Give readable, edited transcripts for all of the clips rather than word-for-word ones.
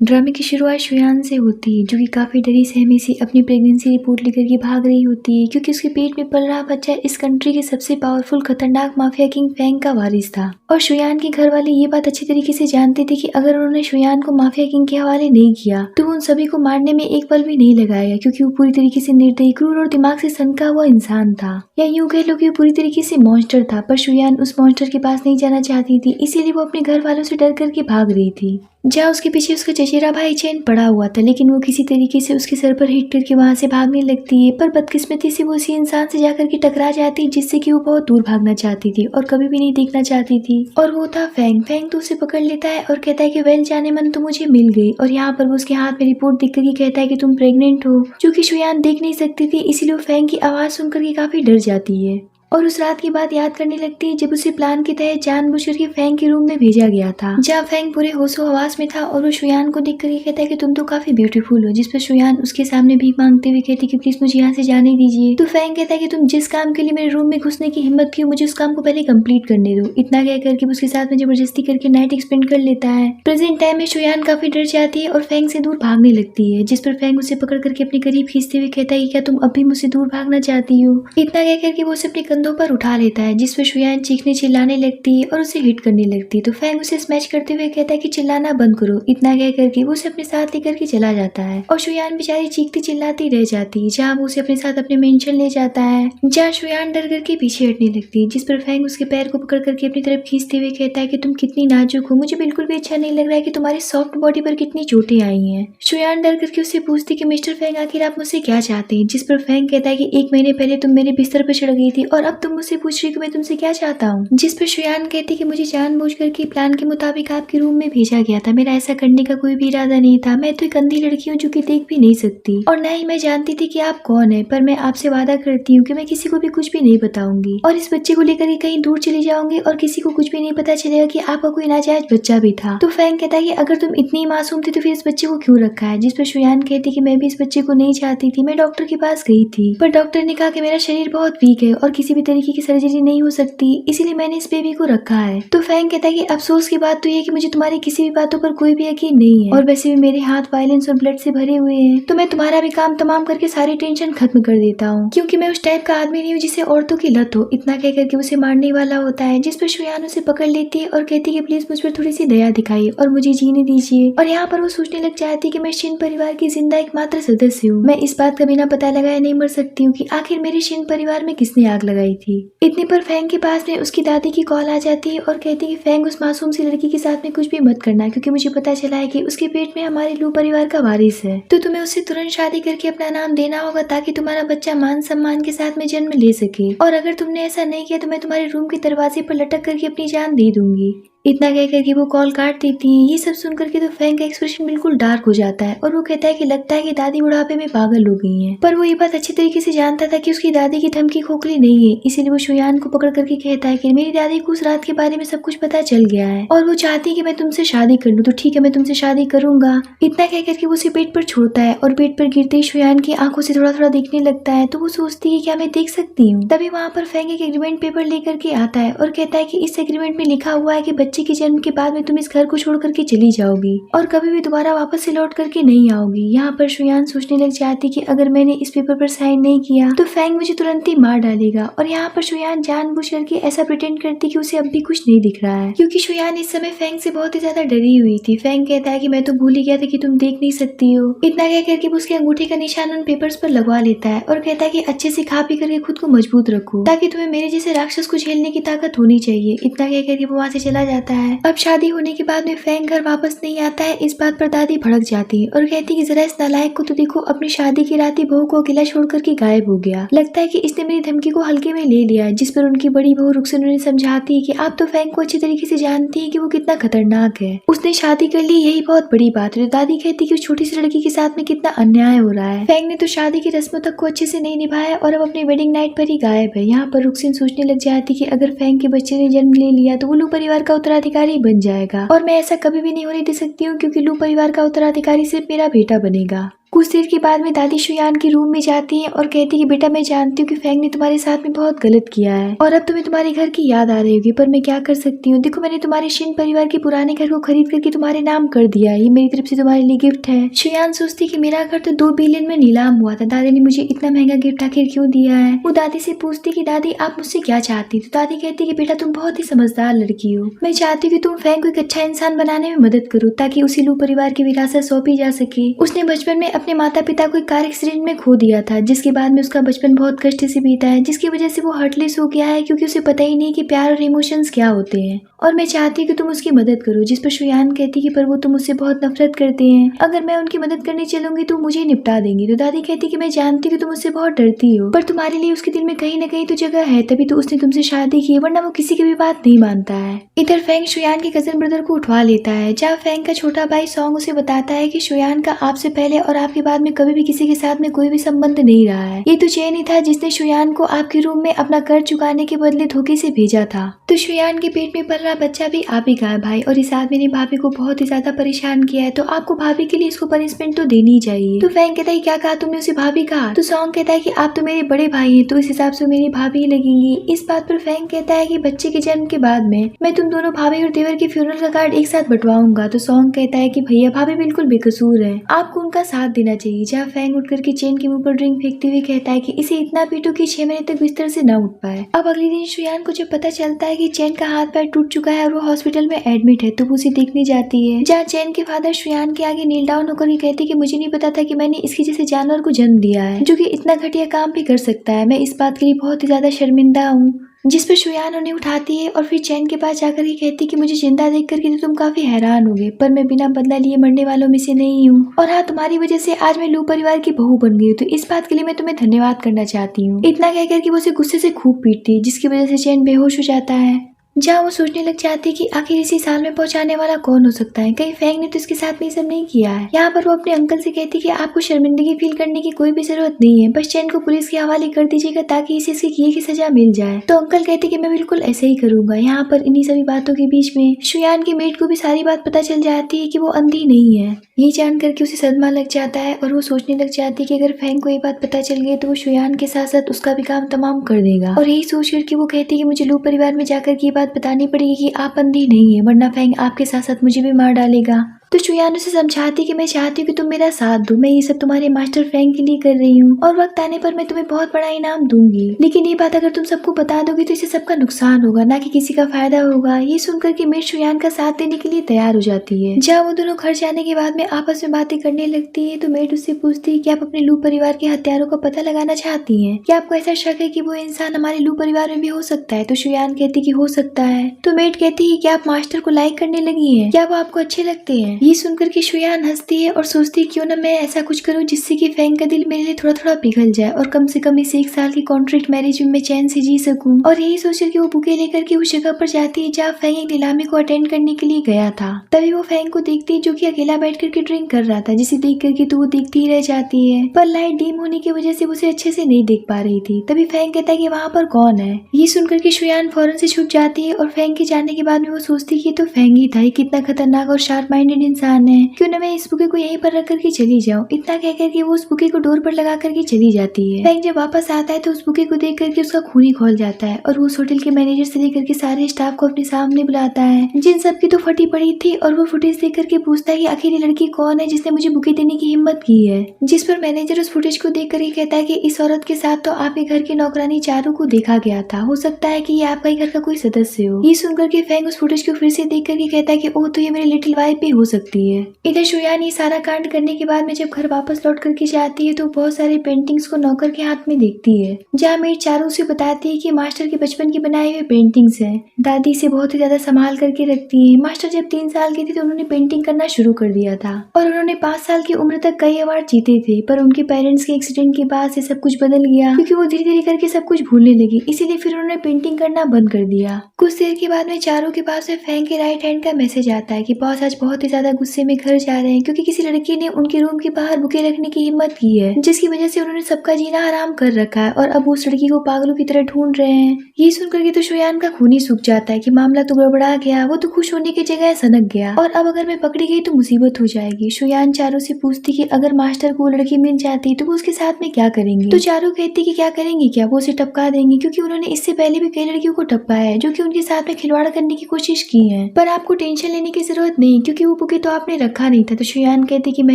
ड्रामे की शुरुआत शुयान से होती है, जो कि काफ़ी डरी सहमी सी अपनी प्रेगनेंसी रिपोर्ट लेकर के भाग रही होती है, क्योंकि उसके पेट में पल रहा बच्चा इस कंट्री के सबसे पावरफुल खतरनाक माफिया किंग फैंग का वारिस था। और शुयान के घर वाले ये बात अच्छी तरीके से जानते थे कि अगर उन्होंने शुयान को माफिया किंग के हवाले नहीं किया तो वो उन सभी को मारने में एक पल भी नहीं लगाएगा, क्योंकि वो पूरी तरीके से निर्दयी, क्रूर और दिमाग से सनका हुआ इंसान था, या यूं कह लो कि वो पूरी तरीके से मॉन्स्टर था। पर शुयान उस मॉन्स्टर के पास नहीं जाना चाहती थी, इसीलिए वो अपने घर वालों से डर करके भाग रही थी। जहाँ उसके पीछे उसका चचेरा भाई चैन पड़ा हुआ था, लेकिन वो किसी तरीके से उसके सर पर हिट करके वहां से भागने लगती है। पर बदकिस्मती से वो उसी इंसान से जाकर के टकरा जाती है, जिससे कि वो बहुत दूर भागना चाहती थी और कभी भी नहीं देखना चाहती थी। और वो था फैंग। फैंग तो उसे पकड़ लेता है और कहता है कि वेल जाने मन तो मुझे मिल गई। और यहाँ पर वो उसके हाथ में रिपोर्ट दिख करके कहता है कि तुम प्रेग्नेंट हो, जो कि शुयान देख नहीं सकती थी, इसीलिए वो फैंग की आवाज सुनकर के काफी डर जाती है और उस रात की बात याद करने लगती है जब उसे प्लान के तहत जानबूझकर के फैंग के रूम में भेजा गया था, जहाँ फैंग पूरे होशो हवास में था। और वो शुयान को देख करके कहता है कि तुम तो काफी ब्यूटीफुल हो, जिस पर शुयान उसके सामने भीख मांगते हुए कहती कि प्लीज मुझे यहाँ से जाने दीजिए। तो फैंग कहता है कि तुम जिस काम के लिए मेरे रूम में घुसने की हिम्मत की हो, मुझे उस काम को पहले कंप्लीट करने दो। इतना कह करके उसके साथ में जबरदस्ती करके नाइट एक्सपेंड कर लेता है। प्रेजेंट टाइम में शुयान काफी डर जाती है और फैंग से दूर भागने लगती है, जिस पर फैंग उसे पकड़ करके अपने करीब खींचते हुए कहता है कि क्या तुम अब भी मुझसे दूर भागना चाहती हो। इतना कह करके वो उसे अपने कंधों पर उठा लेता है, जिस पर शुयान चीखने चिल्लाने लगती है और उसे हिट करने लगती है। तो फैंग उसे स्मैश करते हुए कहता है कि चिल्लाना बंद करो। इतना कह करके वो उसे अपने साथ लेकर के चला जाता है और शुयान बेचारी चीखती चिल्लाती रह जाती है, जहाँ वो उसे अपने साथ अपने मेंशन ले जाता है, जहाँ शुयान डर करके पीछे हटने लगती है, जिस पर फैंग उसके पैर को पकड़ करके अपनी तरफ खींचते हुए कहता है कि तुम कितनी नाजुक हो, मुझे बिल्कुल भी अच्छा नहीं लग रहा है कि तुम्हारी सॉफ्ट बॉडी पर कितनी चोटें आई हैं। शुयान डर करके उससे पूछती कि मिस्टर फैंग आखिर आप मुझसे क्या चाहते हैं, जिस पर फैंग कहता है कि 1 महीने पहले तुम मेरे बिस्तर पर चढ़ गई थी और अब तुम मुझसे पूछ रही हो कि मैं तुमसे क्या चाहता हूँ। जिस पर शुयान कहती कि मुझे जानबूझकर के प्लान के मुताबिक आपके रूम में भेजा गया था, मेरा ऐसा करने का कोई भी इरादा नहीं था। मैं तो एक अंधी लड़की हूँ जो कि देख भी नहीं सकती और न ही मैं जानती थी कि आप कौन है, पर मैं आपसे वादा करती हूँ कि मैं किसी को भी कुछ भी नहीं बताऊंगी और इस बच्चे को लेकर के कहीं दूर चली जाऊंगी और किसी को कुछ भी नहीं पता चलेगा कि आपका कोई नाजायज बच्चा भी था। तो फैंग कहता है कि अगर तुम इतनी मासूम थी तो फिर इस बच्चे को क्यों रखा है। जिस पर शुयान कहती कि मैं भी इस बच्चे को नहीं चाहती थी, मैं डॉक्टर के पास गई थी, पर डॉक्टर ने कहा कि मेरा शरीर बहुत वीक है और किसी भी तरीके की सर्जरी नहीं हो सकती, इसीलिए मैंने इस बेबी को रखा है। तो फैंग कहता है कि अफसोस की बात तो ये कि मुझे तुम्हारी किसी भी बातों पर कोई भी यकीन नहीं है और वैसे भी मेरे हाथ वायलेंस और ब्लड से भरे हुए हैं, तो मैं तुम्हारा भी काम तमाम करके सारी टेंशन खत्म कर देता हूँ, क्योंकि मैं उस टाइप का आदमी नहीं हूँ जिसे औरतों की लत हो। इतना कह करके उसे मारने वाला होता है, जिस पर शुयान उसे पकड़ लेती है और कहती है कि प्लीज मुझ पर थोड़ी सी दया दिखाइए और मुझे जीने दीजिए। और यहाँ पर वो सोचने लग जाती है कि मैं शिन परिवार की जिंदा एकमात्र सदस्य हूँ, मैं इस बात का बिना पता लगाए नहीं मर सकती हूँ कि आखिर मेरे शिन परिवार में किसने आग लगाई थी। इतने पर फैंग के पास में उसकी दादी की कॉल आ जाती है और कहती है कि फैंग उस मासूम सी लड़की के साथ में कुछ भी मत करना, क्योंकि मुझे पता चला है कि उसके पेट में हमारे लू परिवार का वारिस है, तो तुम्हें उससे तुरंत शादी करके अपना नाम देना होगा ताकि तुम्हारा बच्चा मान सम्मान के साथ में जन्म ले सके। और अगर तुमने ऐसा नहीं किया तो मैं तुम्हारे रूम के दरवाजे पर लटक करके अपनी जान दे दूंगी। इतना कह करके वो कॉल काट देती है। ये सब सुन करके तो फैंग का एक्सप्रेशन बिल्कुल डार्क हो जाता है और वो कहता है कि लगता है कि दादी बुढ़ापे में पागल हो गई हैं। पर वो ये बात अच्छी तरीके से जानता था कि उसकी दादी की धमकी खोखली नहीं है, इसीलिए वो शुयान को पकड़ करके कहता है कि मेरी दादी को उस रात के बारे में सब कुछ पता चल गया है और वो चाहती है कि मैं तुमसे शादी कर लूं, तो ठीक है मैं तुमसे शादी करूंगा। इतना कह करके वो उसे बेड पर छोड़ता है और बेड पर गिरते ही शुयान की आंखों से थोड़ा थोड़ा दिखने लगता है, तो वो सोचती है क्या मैं देख सकती हूँ। तभी वहाँ पर फैंग एक एग्रीमेंट पेपर लेकर के आता है और कहता है कि इस एग्रीमेंट में लिखा हुआ है कि बच्चे के जन्म के बाद में तुम इस घर को छोड़ करके चली जाओगी और कभी भी दोबारा वापस से लौट करके नहीं आओगी। यहाँ पर शुयान सोचने लग जाती कि अगर मैंने इस पेपर पर साइन नहीं किया तो फैंग मुझे तुरंत ही मार डालेगा। और यहाँ पर शुयान जानबूझ करके ऐसा प्रिटेंड करती कि उसे अब भी कुछ नहीं दिख रहा है, क्योंकि शुयान इस समय फैंग से बहुत ही ज्यादा डरी हुई थी। फैंग कहता है कि मैं तो भूल ही गया था कि तुम देख नहीं सकती हो। इतना कह करके वो उसके अंगूठे का निशान उन पेपर्स पर लगवा लेता है और कहता है कि अच्छे से खा पी करके खुद को मजबूत रखो ताकि तुम्हें मेरे जैसे राक्षस को झेलने की ताकत होनी चाहिए। इतना कह करके वो वहाँ से चला जाता है। अब शादी होने के बाद में फैंग घर वापस नहीं आता है। इस बात पर दादी भड़क जाती है और कहती है कि जरा इस नालायक को तो देखो, अपनी शादी की रात ही बहू को अकेला छोड़ करके गायब हो गया, लगता है कि इसने मेरी धमकी को हल्के में ले लिया है। जिस पर उनकी बड़ी बहू रुखसन उन्हें समझाती है कि आप तो फैंग को अच्छी तरीके से जानती है कि वो कितना खतरनाक है, उसने शादी कर ली यही बहुत बड़ी बात है। दादी कहती है कि उस छोटी सी लड़की के साथ में कितना अन्याय हो रहा है, फैंग ने तो शादी की रस्मों तक को अच्छे से नहीं निभाया और अब अपनी वेडिंग नाइट पर ही गायब है। यहाँ पर रुखसिन सोचने लग जाती कि अगर फैंग के बच्चे ने जन्म ले लिया तो वो लू परिवार का उत्तराधिकारी बन जाएगा और मैं ऐसा कभी भी नहीं होने दे सकती हूँ, क्योंकि लू परिवार का उत्तराधिकारी सिर्फ मेरा बेटा बनेगा। कुछ देर के बाद में दादी शुयान के रूम में जाती है और कहती है कि बेटा मैं जानती हूँ कि फेंग ने तुम्हारे साथ में बहुत गलत किया है और अब तुम्हें तुम्हारे घर की याद आ रही होगी, पर मैं क्या कर सकती हूँ। देखो मैंने तुम्हारे शिन परिवार के पुराने घर को खरीद करके तुम्हारे नाम कर दिया, ये मेरी तरफ से तुम्हारे लिए गिफ्ट है। शुयान सोचती कि मेरा घर तो 2 बिलियन में नीलाम हुआ था, दादी ने मुझे इतना महंगा गिफ्ट आखिर क्यों दिया है। वो दादी से पूछती कि दादी आप मुझसे क्या चाहती, तो दादी कहती कि बेटा तुम बहुत ही समझदार लड़की हो, मैं चाहती हूँ कि तुम फेंग को एक अच्छा इंसान बनाने में मदद करो ताकि उसी लू परिवार की विरासत सौंपी जा सके। उसने बचपन में अपने माता पिता को एक कार एक्सीडेंट में खो दिया था, जिसके बाद में उसका बचपन बहुत कष्ट से बीता है, जिसकी वजह से वो हार्टलेस हो गया है क्योंकि उसे पता ही नहीं कि प्यार और इमोशंस क्या होते हैं। और मैं चाहती हूँ कि तुम उसकी मदद करो। जिस पर शुयान कहती कि पर वो तुम मुझसे बहुत नफरत करते हैं, अगर मैं उनकी मदद करने चलूंगी तो मुझे निपटा देंगी। तो दादी कहती कि मैं जानती हूँ कि तुम मुझसे बहुत डरती हो, पर तुम्हारे लिए उसके दिल में कहीं ना कहीं तो जगह है, तभी तो उसने तुमसे शादी की, वरना वो किसी की भी बात नहीं मानता है। इधर फेंग शुयान के कजन ब्रदर को उठवा लेता है, जहाँ फेंग का छोटा भाई सॉन्ग उसे बताता है कि शुयान का आपसे पहले और आपके बाद में कभी भी किसी के साथ में कोई भी संबंध नहीं रहा है। ये तो चैन ही था जिसने शुयान को आपके रूम में अपना कर्ज चुकाने के बदले धोखे से भेजा था। तो शुयान के पेट में पल रहा बच्चा भी आप ही का है भाई, और इस आदमी ने भाभी को बहुत ही ज्यादा परेशान किया है, तो आपको भाभी के लिए इसको पनिशमेंट तो देनी चाहिए। तो फेंग कहता है क्या कहा तुमने उसे भाभी कहा, तो सॉन्ग कहता है कि आप तो मेरे बड़े भाई हैं, तो इस हिसाब से मेरी भाभी लगेंगी। इस बात पर फेंग कहता है कि बच्चे के जन्म के बाद में मैं तुम दोनों भाभी और देवर के फ्यूनरल का कार्ड एक साथ बंटवाऊंगा। तो सॉन्ग कहता है कि भैया भाभी बिल्कुल बेकसूर है, आपको उनका साथ देना चाहिए। जहाँ फेंग उठ करके चैन के मुंह पर ड्रिंक फेंकते हुए कहता है कि इसे इतना पीटो कि 6 महीने तक बिस्तर से न उठ पाए। अब अगले दिन शुयान को जब पता चलता है कि चैन का हाथ पैर टूट चुका है और वो हॉस्पिटल में एडमिट है, तो वो उसे देखने जाती है। जहाँ चैन के फादर शुयान के आगे नील डाउन होकर के कहते कि मुझे नहीं पता था कि मैंने इसके जैसे जानवर को जन्म दिया है जो कि इतना घटिया काम भी कर सकता है, मैं इस बात के लिए बहुत ही ज्यादा शर्मिंदा हूँ। जिस पर शुयान उन्हें उठाती है और फिर चैन के पास जाकर के कहती कि मुझे जिंदा देख करके तो तुम काफी हैरान होगे, पर मैं बिना बदला लिए मरने वालों में से नहीं हूँ, और हाँ तुम्हारी वजह से आज मैं लू परिवार की बहू बन गई हूँ, तो इस बात के लिए मैं तुम्हें धन्यवाद करना चाहती हूँ। इतना कहकर के वो उसे गुस्से से खूब पीटती है, जिसकी वजह से चैन बेहोश हो जाता है। जहाँ वो सोचने लग जाती है कि आखिर इसी साल में पहुंचाने वाला कौन हो सकता है, कहीं फेंग ने तो इसके साथ में सब नहीं किया है। यहाँ पर वो अपने अंकल से कहती कि आपको शर्मिंदगी फील करने की कोई भी जरूरत नहीं है, बस चैन को पुलिस के हवाले कर दीजिएगा ताकि इसे इसके किए की सजा मिल जाए। तो अंकल कहते कि मैं बिल्कुल ऐसे ही करूंगा। यहाँ पर इन्हीं सभी बातों के बीच में शुयान की मेट को भी सारी बात पता चल जाती है कि वो अंधी नहीं है। ये जान करके उसे सदमा लग जाता है और वो सोचने लग जाती है कि अगर फेंग को ये बात पता चल गई तो वो शुयान के साथ साथ उसका भी काम तमाम कर देगा। और यही सोच करके वो कहती है कि मुझे लू परिवार में जाकर के ये बात बतानी पड़ेगी कि आप अंधी नहीं है, वरना फेंग आपके साथ साथ मुझे भी मार डालेगा। तो शुयान उसे समझाती कि मैं चाहती हूँ कि तुम मेरा साथ दो, मैं ये सब तुम्हारे मास्टर फ्रेंक के लिए कर रही हूँ और वक्त आने पर मैं तुम्हें बहुत बड़ा इनाम दूंगी, लेकिन ये बात अगर तुम सबको बता दोगी तो इससे सबका नुकसान होगा, ना कि किसी का फायदा होगा। ये सुनकर के मेट शुयान का साथ देने के लिए तैयार हो जाती है। जहाँ वो दोनों घर जाने के बाद में आपस में बातें करने लगती है, तो मेट उससे पूछती है कि आप अपने लू परिवार के हत्यारों का पता लगाना चाहती है, क्या आपको ऐसा शक है कि वो इंसान हमारे लू परिवार में भी हो सकता है। तो शुयान कहती कि हो सकता है। तो मेट कहती है कि आप मास्टर को लाइक करने लगी है, क्या वो आपको अच्छे लगते हैं। ये सुनकर के शुयान हंसती है और सोचती है क्यों ना मैं ऐसा कुछ करूं जिससे कि फेंग का दिल मेरे लिए थोड़ा थोड़ा पिघल जाए और कम से कम इस 1 साल की कॉन्ट्रैक्ट मैरिज में मैं चैन से जी सकूं। और यही सोचकर के वो बुके लेकर के उस जगह पर जाती है जहाँ फेंग एक नीलामी को अटेंड करने के लिए गया था। तभी वो फेंग को देखती है जो कि अकेला बैठ करके ड्रिंक कर रहा था, जिसे देख करके तो वो देखती ही रह जाती है, पर लाइट डीम होने की वजह से उसे अच्छे से नहीं देख पा रही थी। तभी फेंग कहता है कि वहाँ पर कौन है। ये सुनकर के शुयान फौरन से छुप जाती है और फेंग के जाने के बाद में वो सोचती है तो फेंग ही था, ये कितना खतरनाक और शार्प माइंडेड इंसान है, क्यों ना मैं इस बुके को यहीं पर रख करके चली जाऊं। इतना कहकर के वो उस बुके को डोर पर लगा करके चली जाती है। फेंग जब वापस आता है तो उस बुके को देख करके उसका खून ही खोल जाता है और वो उस होटल के मैनेजर से लेकर के सारे स्टाफ को अपने सामने बुलाता है, जिन सबकी तो फटी पड़ी थी, और वो फुटेज देख करके पूछता है कि आखिर ये लड़की कौन है जिसने मुझे बुके देने की हिम्मत की है। जिस पर मैनेजर उस फुटेज को देख करके कहता है कि इस औरत के साथ तो आपके घर की नौकरानी चारू को देखा गया था, हो सकता है कि ये आपका ही घर का कोई सदस्य हो। ये सुनकर के फेंग उस फुटेज को फिर से देख करके कहता है कि ओह तो ये मेरी लिटिल वाइफ भी हो सकती है। इधर शुयान ये सारा कांड करने के बाद में जब घर वापस लौट करके जाती है तो बहुत सारे पेंटिंग्स को नौकर के हाथ में देखती है, जहाँ मेट चारू से बताती है कि मास्टर के बचपन की बनाई हुई पेंटिंग्स है। दादी इसे बहुत ही ज्यादा संभाल करके रखती है। मास्टर जब 3 साल के थे तो उन्होंने पेंटिंग करना शुरू कर दिया था और उन्होंने 5 साल की उम्र तक कई अवार्ड जीते थे, पर उनके पेरेंट्स के एक्सीडेंट के बाद से सब कुछ बदल गया क्योंकि वो धीरे धीरे करके सब कुछ भूलने लगी, इसीलिए फिर उन्होंने पेंटिंग करना बंद कर दिया। कुछ देर के बाद में चारू के पास में फेंग के राइट हैंड का मैसेज आता है कि बॉस आज बहुत ही ज्यादा ज्यादा गुस्से में घर जा रहे हैं क्योंकि किसी लड़की ने उनके रूम के बाहर बुके रखने की हिम्मत की है, जिसकी वजह से उन्होंने सबका जीना हराम कर रखा है और अब उस लड़की को पागलों की तरह ढूंढ रहे हैं। ये सुनकर के तो शुयान का खून ही सूख जाता है कि मामला तो गड़बड़ा गया, वो तो खुश होने की जगह सनक गया और अब अगर मैं पकड़ी गई तो मुसीबत हो जाएगी। शुयान चारों से पूछती कि अगर मास्टर को लड़की मिल जाती तो वो उसके साथ में क्या करेंगे, तो चारों कहती कि क्या करेंगे, क्या वो उसे टपका देंगे, क्योंकि उन्होंने इससे पहले भी कई लड़कियों को टपकाया है जो कि उनके साथ में खिलवाड़ करने की कोशिश की है। पर आपको टेंशन लेने की जरूरत नहीं क्योंकि वो बुके तो आपने रखा नहीं था। तो शुयान कहती कि मैं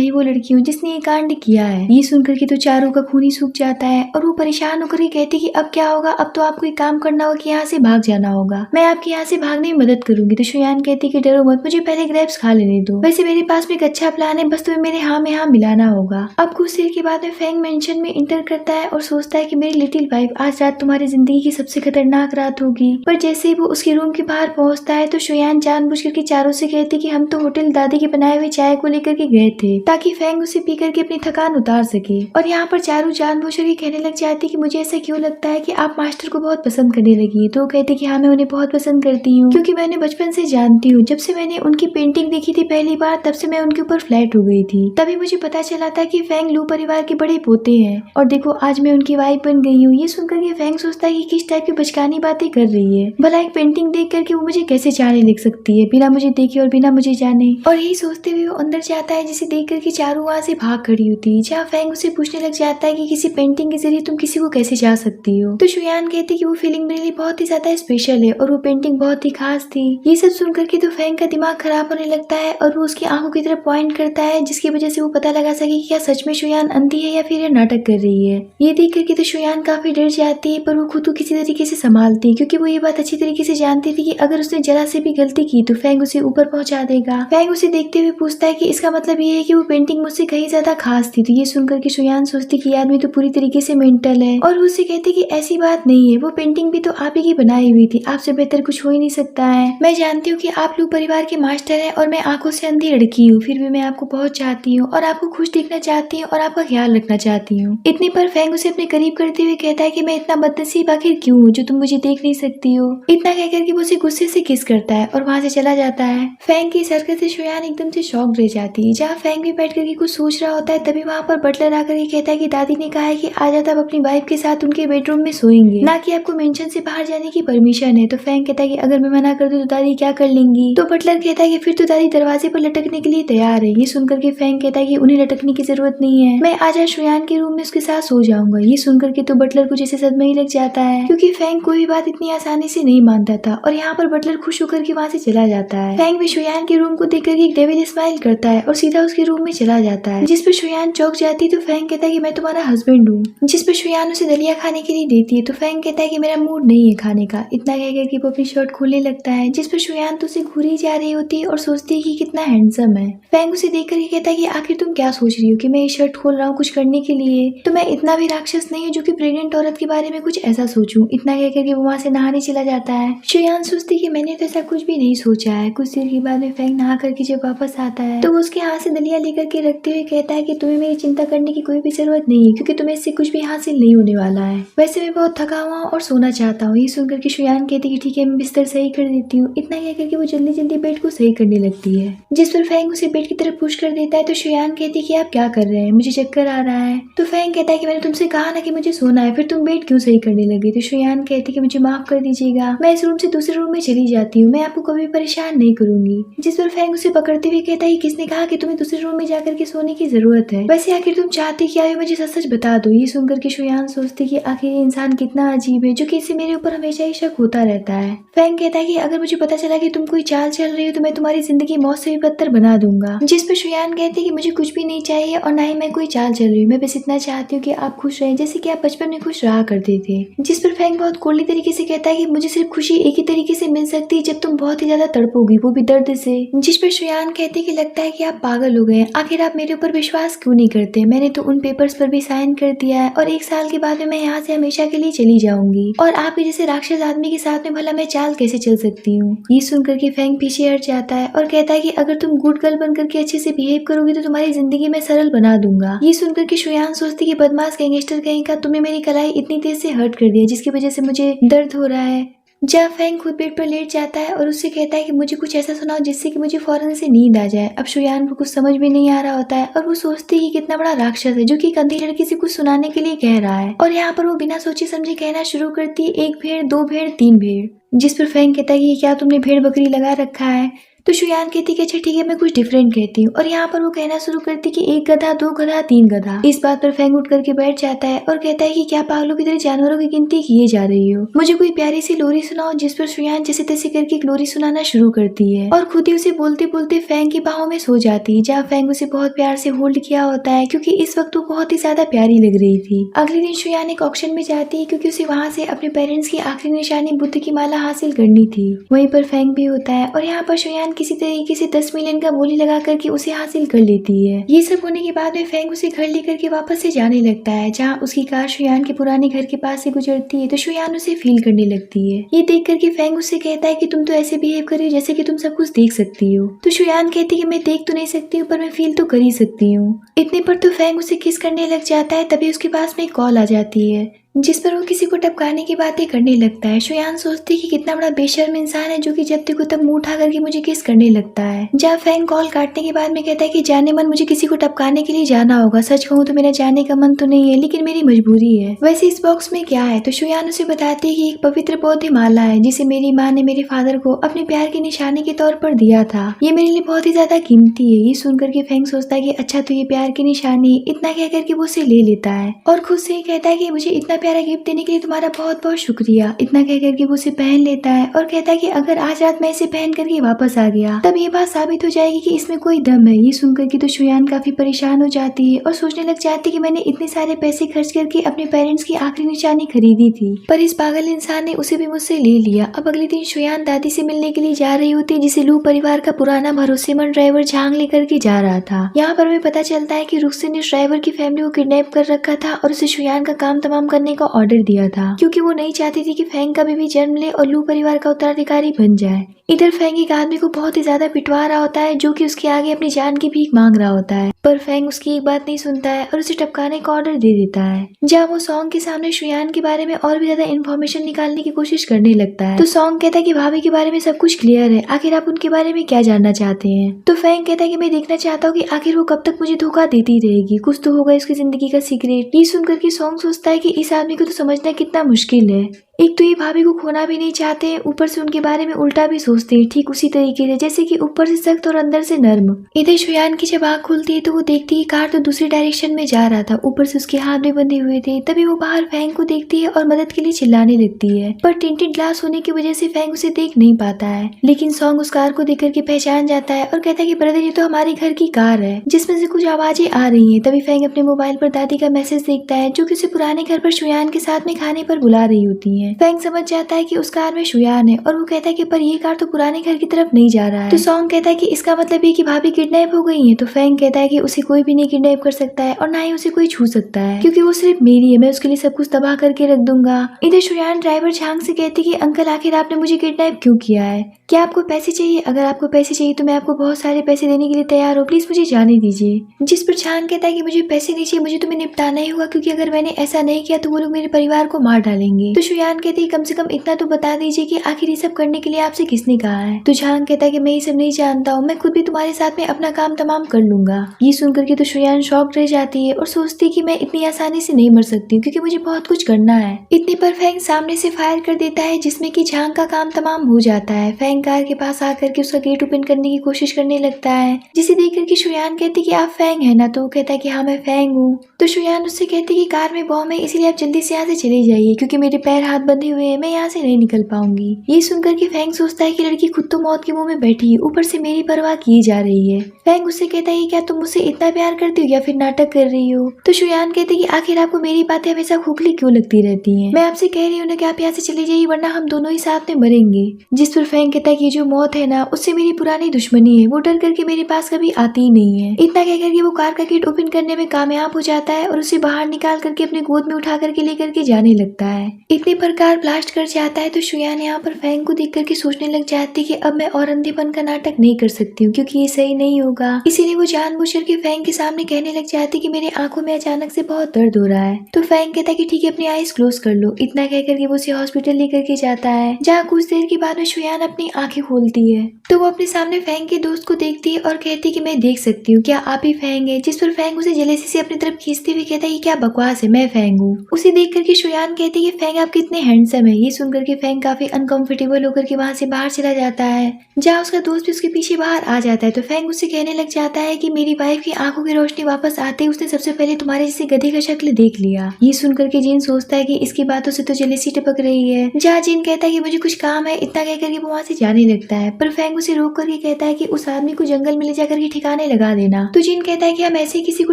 ही वो लड़की हूँ जिसने ये कांड किया है। ये सुनकर के तो चारों का खून ही सूख जाता है और वो परेशान होकर के कहती कि अब क्या होगा, अब तो आपको एक काम करना होगा कि यहाँ से भाग जाना होगा, मैं आपकी यहाँ से भागने में मदद करूंगी। तो शुयान कहती कि डरो मत, मुझे पहले ग्रेप्स खा लेने दो, वैसे मेरे पास में एक अच्छा प्लान है, बस तुम्हें मेरे हाँ में हाँ मिलाना होगा। अब कुछ देर के बाद में फैंग मेंशन में इंटर करता है और सोचता है कि मेरी लिटिल वाइफ, आज रात तुम्हारी जिंदगी की सबसे खतरनाक रात होगी। पर जैसे ही वो उसके रूम के बाहर पहुंचता है तो शुयान जानबूझ करके चारों से कहती कि हम तो होटल दादी के बनाए हुए चाय को लेकर के गए थे ताकि फैंग उसे पी करके अपनी थकान उतार सके। और यहाँ पर चारों जानबूझ करके कहने लग जाती कि मुझे ऐसा क्यों लगता है कि आप मास्टर को बहुत पसंद करने लगी है। तो कहती कि हाँ, मैं उन्हें बहुत पसंद करती हूँ क्योंकि मैं उन्हें बचपन से जानती हूँ, जब से मैंने उनकी पेंटिंग देखी थी पहली बार तब से मैं उनके ऊपर फ्लैट हो गई थी। तभी मुझे पता चला था कि फैंग लू परिवार के बड़े पोते हैं और देखो आज मैं उनकी वाइफ बन गई हूँ। ये सुनकर के फैंग सोचता है कि किस टाइप की बचकानी बातें कर रही है, भला एक पेंटिंग देख करके वो मुझे कैसे चाहने लग सकती है बिना मुझे देखे और बिना मुझे जाने। और यही सोचते हुए वो अंदर जाता है जिसे देख करके चारों वहाँ से भाग खड़ी होती है, जहाँ फैंग उसे पूछने लग जाता है कि किसी पेंटिंग के जरिए तुम किसी को कैसे चाह सकती हो। तो शुयान कहती कि वो फीलिंग मेरे लिए बहुत ही ज्यादा स्पेशल है और वो पेंटिंग बहुत ही खास थी। ये सब सुन करके तो फैंग का दिमाग खराब होने लगता है और वो उसकी आंखों की तरफ पॉइंट करता है जिसकी वजह से वो पता लगा सके कि क्या सच में शुयान अंधी है या फिर ये नाटक कर रही है। ये देख करके तो शुयान काफी डर जाती है पर वो खुद को किसी तरीके से संभालती है क्योंकि वो ये बात अच्छी तरीके से जानती थी कि अगर उसने जरा से भी गलती की तो फैंग उसे ऊपर पहुंचा देगा। फैंग उसे देखते हुए पूछता है कि इसका मतलब ये है कि वो पेंटिंग मुझसे कहीं ज्यादा खास थी। तो ये सुनकर के शुयान सोचती कि आदमी तो पूरी तरीके से मेंटल है और वो उससे कहती कि ऐसी बात नहीं है, वो पेंटिंग भी तो आप ही की बनाई हुई थी, आपसे बेहतर कुछ हो ही नहीं सकता है। मैं जानती हूँ कि आप लोग परिवार के मास्टर हैं और मैं आंखों से अंधी लड़की हूँ, फिर भी मैं आपको बहुत चाहती हूँ और आपको खुश देखना चाहती हूँ और आपका ख्याल रखना चाहती हूँ। इतने पर फैंग उसे अपने करीब करते हुए कहता है कि मैं इतना बदनसीब आखिर क्यों हूँ जो तुम मुझे देख नहीं सकती हो। इतना कहकर के वो उसे गुस्से से किस करता है और वहाँ से चला जाता है। फैंग की इस हरकत से शुयान एकदम से शॉक रह जाती है। जहाँ फैंग भी बैठ करके कुछ सोच रहा होता है तभी वहाँ पर बटलर आकर के कहता है कि दादी ने कहा है कि आज आप अपनी वाइफ के साथ उनके बेडरूम में सोएंगे, ना कि आपको मेंशन से बाहर जाने की परमिशन है। तो फैंग कहता है कि अगर मैं मना कर दूं तो दादी क्या कर लेंगी। तो बटलर कहता है कि फिर तो दादी दरवाजे पर लटकने के लिए तैयार है। ये सुनकर के फैंग कहता है कि उन्हें लटकने की जरूरत नहीं है, मैं आज शुयान के रूम में उसके साथ सो जाऊंगा। ये सुनकर के तो बटलर को जैसे सदमा ही लग जाता है क्योंकि फैंग कोई भी बात इतनी आसानी से नहीं मानता था और यहाँ पर बटलर खुश होकर के वहाँ से चला जाता है। फैंग भी शुयान के रूम को देख करके एक डेविल स्माइल करता है और सीधा उसके रूम में चला जाता है, जिस पर शुयान चौंक जाती है। तो फैंग कहता है कि मैं तुम्हारा हस्बैंड हूँ, जिस पर शुयान उसे दलिया खाने के लिए देती है। तो फैंग कहता है कि मेरा मूड नहीं है खाने का। इतना कहकर कि वो अपनी शर्ट खोलने लगता है, जिस पर शुयान तो उसे घूरी जा रही होती है और सोचती है कि कितना हैंडसम है। फैंग उसे देख करके कहता है कि आखिर तुम क्या सोच रही हो कि मैं ये शर्ट खोल रहा हूँ कुछ करने के लिए, तो मैं इतना भी राक्षस नहीं हूँ जो कि प्रेग्नेंट औरत के बारे में कुछ ऐसा सोचूं। इतना कहकर के वो वहाँ से नहाने चला जाता है। शुयान सोचती कि मैंने तो ऐसा कुछ भी नहीं सोचा है। कुछ देर के बाद में फैंग नहा करके जब वापस आता है तो वो उसके हाथ से दलिया लेकर के रखते हुए कहता है कि तुम्हें मेरी चिंता करने की कोई भी जरूरत नहीं है क्योंकि तुम्हें इससे कुछ भी हासिल नहीं होने वाला है। वैसे मैं बहुत थका हुआ और सोना चाहता हूँ। ये सुनकर के शुयान कहती कि ठीक है, मैं बिस्तर सही कर देती हूँ। इतना कहकर के वो जल्दी जल्दी बेड को सही करने लगती है, जिस पर फैंग उसे बेड की तरफ पुश कर देता है। तो शुयान कहती कि आप क्या कर रहे हैं, मुझे चक्कर आ रहा है। तो फैंग कहता है कि मैंने तुमसे कहा ना कि मुझे सोना है, फिर तुम बेड क्यों सही करने लगे। तो शुयान कहती कि मुझे माफ कर दीजिएगा, मैं इस रूम से दूसरे रूम में चली जाती हूँ, मैं आपको कभी परेशान नहीं करूंगी। जिस पर फैंग उसे पकड़ते हुए कहता है किसने कहा कि तुम्हें दूसरे रूम में जाकर के सोने की जरूरत है, वैसे आखिर तुम चाहती क्या है, मुझे सच सच बता दो। ये सुनकर के शुयान सोचती कि आखिर ये इंसान कितना अजीब है जो कि इससे मेरे ऊपर हमेशा ही शक होता रहता है। फैंग कहता है कि अगर मुझे पता चला कि तुम कोई चाल चल रही हो तो मैं तुम्हारी जिंदगी मौत से भी बदतर बना दूंगा। जिस पर शुयान कहती है कि मुझे कुछ भी नहीं चाहिए और ना ही मैं कोई चाल चल रही हूँ, मैं बस इतना चाहती हूँ कि आप खुश रहें जैसे कि आप बचपन में खुश रहा करते थे। जिस पर फैंग बहुत कोल्डी तरीके से कहता है कि मुझे सिर्फ खुशी एक ही तरीके से मिल सकती है जब तुम बहुत ही ज्यादा तड़पोगी, वो भी दर्द से। जिस पर शुयान कहते कि लगता है कि आप पागल हो गए, आखिर आप मेरे ऊपर विश्वास क्यों नहीं करते, मैंने तो उन पेपर्स पर भी साइन कर दिया है और 1 साल के बाद में मैं यहाँ से हमेशा के लिए चली जाऊंगी और आप ही जैसे राक्षस आदमी के साथ में भला मैं चाल कैसे चल सकती हूँ। ये सुनकर के फैंग पीछे हट जाता है और कहता है कि अगर तुम गुड गर्ल बनकर के अच्छे से बिहेव करोगी तो तुम्हारी जिंदगी में सरल बना दूंगा। ये सुनकर के शुयान सोचती कि बदमाश गैंगस्टर कहीं का, तुमने मेरी कलाई इतनी तेज से हर्ट कर दिया जिसकी वजह से मुझे दर्द हो रहा है। जहाँ फैंग खुद बेड पर लेट जाता है और उससे कहता है कि मुझे कुछ ऐसा सुनाओ जिससे कि मुझे फौरन से नींद आ जाए। अब शुयान को कुछ समझ में नहीं आ रहा होता है और वो सोचती है कि कितना बड़ा राक्षस है जो कि एक अंधी लड़की से कुछ सुनाने के लिए कह रहा है। और यहाँ पर वो बिना सोचे समझे कहना शुरू करती है, 1 भेड़, 2 भेड़, 3 भेड़। जिस पर फैंग कहता है कि क्या तुमने भेड़ बकरी लगा रखा है? तो शुयान कहती कि अच्छा ठीक है, मैं कुछ डिफरेंट कहती हूँ। और यहाँ पर वो कहना शुरू करती कि 1 गधा, 2 गधा, 3 गधा। इस बात पर फैंग उठ करके बैठ जाता है और कहता है कि क्या पागलों की तरह जानवरों की गिनती किए जा रही हो? मुझे कोई प्यारी सी लोरी सुनाओ। जिस पर शुयान जैसे तैसे करके एक लोरी सुनाना शुरू करती है और खुद ही उसे बोलते बोलते फैंग की बाहों में सो जाती है, जहाँ फैंग उसे बहुत प्यार से होल्ड किया होता है क्योंकि इस वक्त वो बहुत ही ज्यादा प्यारी लग रही थी। अगले दिन शुयान एक ऑक्शन में जाती है क्योंकि उसे वहाँ से अपने पेरेंट्स की आखिरी निशानी बुद्ध की माला हासिल करनी थी। वहीं पर फैंग भी होता है और यहाँ पर शुयान किसी तरीके से 10 मिलियन का बोली लगा करके उसे हासिल कर लेती है। ये सब होने के बाद में फैंग उसे घर लेकर के वापस से जाने लगता है, जहाँ उसकी कार शुयान के पुराने घर के पास से गुजरती है तो शुयान उसे फील करने लगती है। ये देख करके फैंग उससे कहता है कि तुम तो ऐसे बिहेव कर रही हो जैसे कि तुम सब कुछ देख सकती हो। तो शुयान कहती है कि मैं देख तो नहीं सकती हूँ पर मैं फील तो कर ही सकती हूँ। इतने पर तो फैंग उसे किस करने लग जाता है, तभी उसके पास में एक कॉल आ जाती है जिस पर वो किसी को टपकाने की बातें करने लगता है। शुयान सोचती है कि कितना बड़ा बेशर्म इंसान है जो कि जब देखो तब मुंह उठा करके मुझे किस करने लगता है। जब फैंग कॉल काटने के बाद में कहता है कि जाने मन मुझे किसी को टपकाने के लिए जाना होगा। सच कहूँ तो मेरा जाने का मन तो नहीं है लेकिन मेरी मजबूरी है। वैसे इस बॉक्स में क्या है? तो शुयान उसे बताती है कि एक पवित्र बौद्ध माला है जिसे मेरी माँ ने मेरे फादर को अपने प्यार की निशानी के तौर पर दिया था। ये मेरे लिए बहुत ही ज्यादा कीमती है। ये सुनकर के फैंग सोचता है कि अच्छा तो ये प्यार की निशानी, इतना कह करके वो उसे ले लेता है और खुद से कहता है कि मुझे इतना प्यारा गिफ्ट देने के लिए तुम्हारा बहुत बहुत शुक्रिया। इतना कह करके वो उसे पहन लेता है और कहता है कि अगर आज रात मैं इसे पहन करके वापस आ गया तब ये बात साबित हो जाएगी कि इसमें कोई दम है। ये सुनकर के तो शुयान काफी परेशान हो जाती है और सोचने लग जाती है कि मैंने इतने सारे पैसे खर्च करके अपने पेरेंट्स की आखिरी निशानी खरीदी थी पर इस पागल इंसान ने उसे भी मुझसे ले लिया। अब अगले दिन शुयान दादी से मिलने के लिए जा रही होती है जिसे लू परिवार का पुराना भरोसेमंद ड्राइवर झांग लेकर के जा रहा था। यहाँ पर हमें पता चलता है कि रुक्से ने उस ड्राइवर की फैमिली को किडनैप कर रखा था और उसे शुयान का काम तमाम करने का ऑर्डर दिया था क्योंकि वो नहीं चाहती थी कि फैंग का बेबी जन्म ले और लू परिवार का उत्तराधिकारी बन जाए। इधर फैंग एक आदमी को बहुत ही ज्यादा पिटवा रहा होता है जो कि उसके आगे अपनी जान की भीख मांग रहा होता है पर फैंग उसकी एक बात नहीं सुनता है और उसे टपकाने का ऑर्डर दे देता है। जहाँ वो सॉन्ग के सामने शुयान के बारे में और भी ज्यादा इन्फॉर्मेशन निकालने की कोशिश करने लगता है तो सॉन्ग कहता है कि भाभी के बारे में सब कुछ क्लियर है, आखिर आप उनके बारे में क्या जानना चाहते हैं? तो फैंग कहता है कि मैं देखना चाहता हूँ कि आखिर वो कब तक मुझे धोखा देती रहेगी, कुछ तो होगा इसकी जिंदगी का सीक्रेट। ये सुनकर के सॉन्ग सोचता है कि इस आदमी को तो समझना कितना मुश्किल है। एक तो ये भाभी को खोना भी नहीं चाहते, ऊपर से उनके बारे में उल्टा भी सोचते हैं, ठीक उसी तरीके से जैसे कि ऊपर से सख्त और अंदर से नर्म। इधर शुयान की जब आँख खुलती है तो वो देखती है कार तो दूसरी डायरेक्शन में जा रहा था, ऊपर से उसके हाथ भी बंधे हुए थे। तभी वो बाहर फैंग को देखती है और मदद के लिए चिल्लाने लगती है पर टिंटेड ग्लास होने की वजह से फैंग उसे देख नहीं पाता है। लेकिन सॉन्ग उस कार को देख करके पहचान जाता है और कहता है कि ब्रदर ये तो हमारे घर की कार है जिसमें से कुछ आवाजें आ रही है। तभी फैंग अपने मोबाइल पर दादी का मैसेज देखता है जो कि उसे पुराने घर पर शुयान के साथ में खाने पर बुला रही होती है। फैंग समझ जाता है कि उस कार में शुयान है और वो कहता है कि पर ये कार तो पुराने घर की तरफ नहीं जा रहा है। तो सॉन्ग कहता है कि इसका मतलब ये कि भाभी किडनैप हो गई है। तो फैंग कहता है कि उसे कोई भी नहीं किडनैप कर सकता है और ना ही उसे कोई छू सकता है क्योंकि वो सिर्फ मेरी है, मैं उसके लिए सब कुछ तबाह करके रख दूंगा। इधर शुयान ड्राइवर झांग से कहती कि अंकल आखिर आपने मुझे किडनैप क्यों किया है? क्या आपको पैसे चाहिए? अगर आपको पैसे चाहिए तो मैं आपको बहुत सारे पैसे देने के लिए तैयार हूँ, प्लीज मुझे जाने दीजिए। जिस पर झांग कहता है कि मुझे पैसे नहीं चाहिए, मुझे तुम्हें निपटाना ही होगा क्योंकि अगर मैंने ऐसा नहीं किया तो वो लोग मेरे परिवार को मार डालेंगे। तो शुयान कहती है कम से कम इतना तो बता दीजिए कि आखिर ये सब करने के लिए आपसे किसने कहा है? तो झांग कहता है कि मैं ये सब नहीं जानता हूँ, मैं खुद भी तुम्हारे साथ में अपना काम तमाम कर लूंगा। ये सुनकर के तो शुयान शॉक रह जाती है और सोचती है कि मैं इतनी आसानी से नहीं मर सकती हूँ क्योंकि मुझे बहुत कुछ करना है। इतने पर फैंग सामने से फायर कर देता है जिसमें कि झांग का काम तमाम हो जाता है। फैंग कार के पास आकर के उसका गेट ओपन करने की कोशिश करने लगता है जिसे देख करके शुयान कहती कि आप फैंग है ना? तो वो कहता है कि हाँ मैं फैंग हूँ। तो शुयान उससे कहती कि कार में बॉम्ब है इसीलिए आप जल्दी से यहाँ से चले जाइए क्योंकि मेरे पैर हाथ बंधे हुए हैं, मैं यहाँ से नहीं निकल पाऊंगी। ये सुनकर के फैंग सोचता है कि लड़की खुद तो मौत के मुंह में बैठी है, ऊपर से मेरी परवाह की जा रही है। फैंग उससे कहता है क्या तुम मुझसे इतना प्यार करती हो या फिर नाटक कर रही हो? तो शुयान कहते कि आखिर आपको मेरी बातें हमेशा खोखली क्यों लगती रहती हैं? मैं आपसे कह रही हूँ ना कि आप यहाँ से चले जाइए वरना हम दोनों ही साथ में मरेंगे। जिस पर फैंग कहता है कि जो मौत है ना उससे मेरी पुरानी दुश्मनी है, वो डर करके मेरे पास कभी आती ही नहीं है। इतना कह करके वो कार का गेट ओपन करने में कामयाब हो जाता है और उसे बाहर निकाल करके अपने गोद में उठा करके लेकर के जाने लगता है। इतने पर कार ब्लास्ट कर जाता है तो शुयान यहाँ पर फैंग को देख करके सोचने लग जाती है कि अब मैं और अंधेपन का नाटक नहीं कर सकती हूँ क्योंकि ये सही नहीं होगा। होगा, इसीलिए वो जानबूझकर के फैंग के सामने कहने लग जाती कि मेरी आंखों में अचानक से बहुत दर्द हो रहा है। तो फैंग कहता है कि ठीक है, अपनी आईज क्लोज कर लो। इतना कहकर के वो उसे हॉस्पिटल लेकर के जाता है, जहाँ कुछ देर के बाद में शुयान अपनी आंखें खोलती है तो वो अपने सामने फैंग के दोस्त को देखती है और कहती है कि मैं देख सकती हूँ, क्या आप ही फैंग है? जिस पर फैंग उसे जेलेसी से अपनी तरफ खींचते हुए कहता है कि क्या बकवास है, मैं फैंग हूँ। उसे देख करके शुयान कहती है कि फैंग आप कितने हैंडसम है। ये सुनकर के फैंग काफी अनकंफर्टेबल होकर के वहाँ से बाहर चला जाता है, जहाँ उसका दोस्त भी उसके पीछे बाहर आ जाता है। तो फैंग उससे कहने लग जाता है कि मेरी वाइफ की आंखों की रोशनी वापस आते ही उसने सबसे पहले तुम्हारे जैसे गधे का शक्ल देख लिया। ये सुनकर के जिन सोचता है कि इसकी बातों से तो जेलेसी टपक रही है, जहाँ जिन कहता है कि मुझे कुछ काम है। इतना कहकर के वो वहाँ से जाने लगता है, पर फैंग उसे रोक करके कहता है कि उस आदमी को जंगल में ले जाकर के ठिकाने लगा देना। तो जिन कहता है कि हम ऐसे किसी को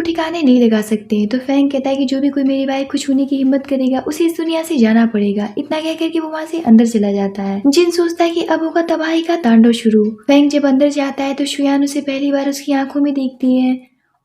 ठिकाने नहीं लगा सकते। तो फैंग कहता है कि जो भी कोई मेरी वाइफ को छूने की हिम्मत करेगा उसे इस दुनिया से जाना पड़ेगा। इतना कहकर के वो वहाँ से अंदर चला जाता है। जिन सोचता है कि अब होगा तबाही का तांडव शुरू। फैंग जब अंदर जाता है तो शुयान उसे पहली बार उसकी आंखों में देखती है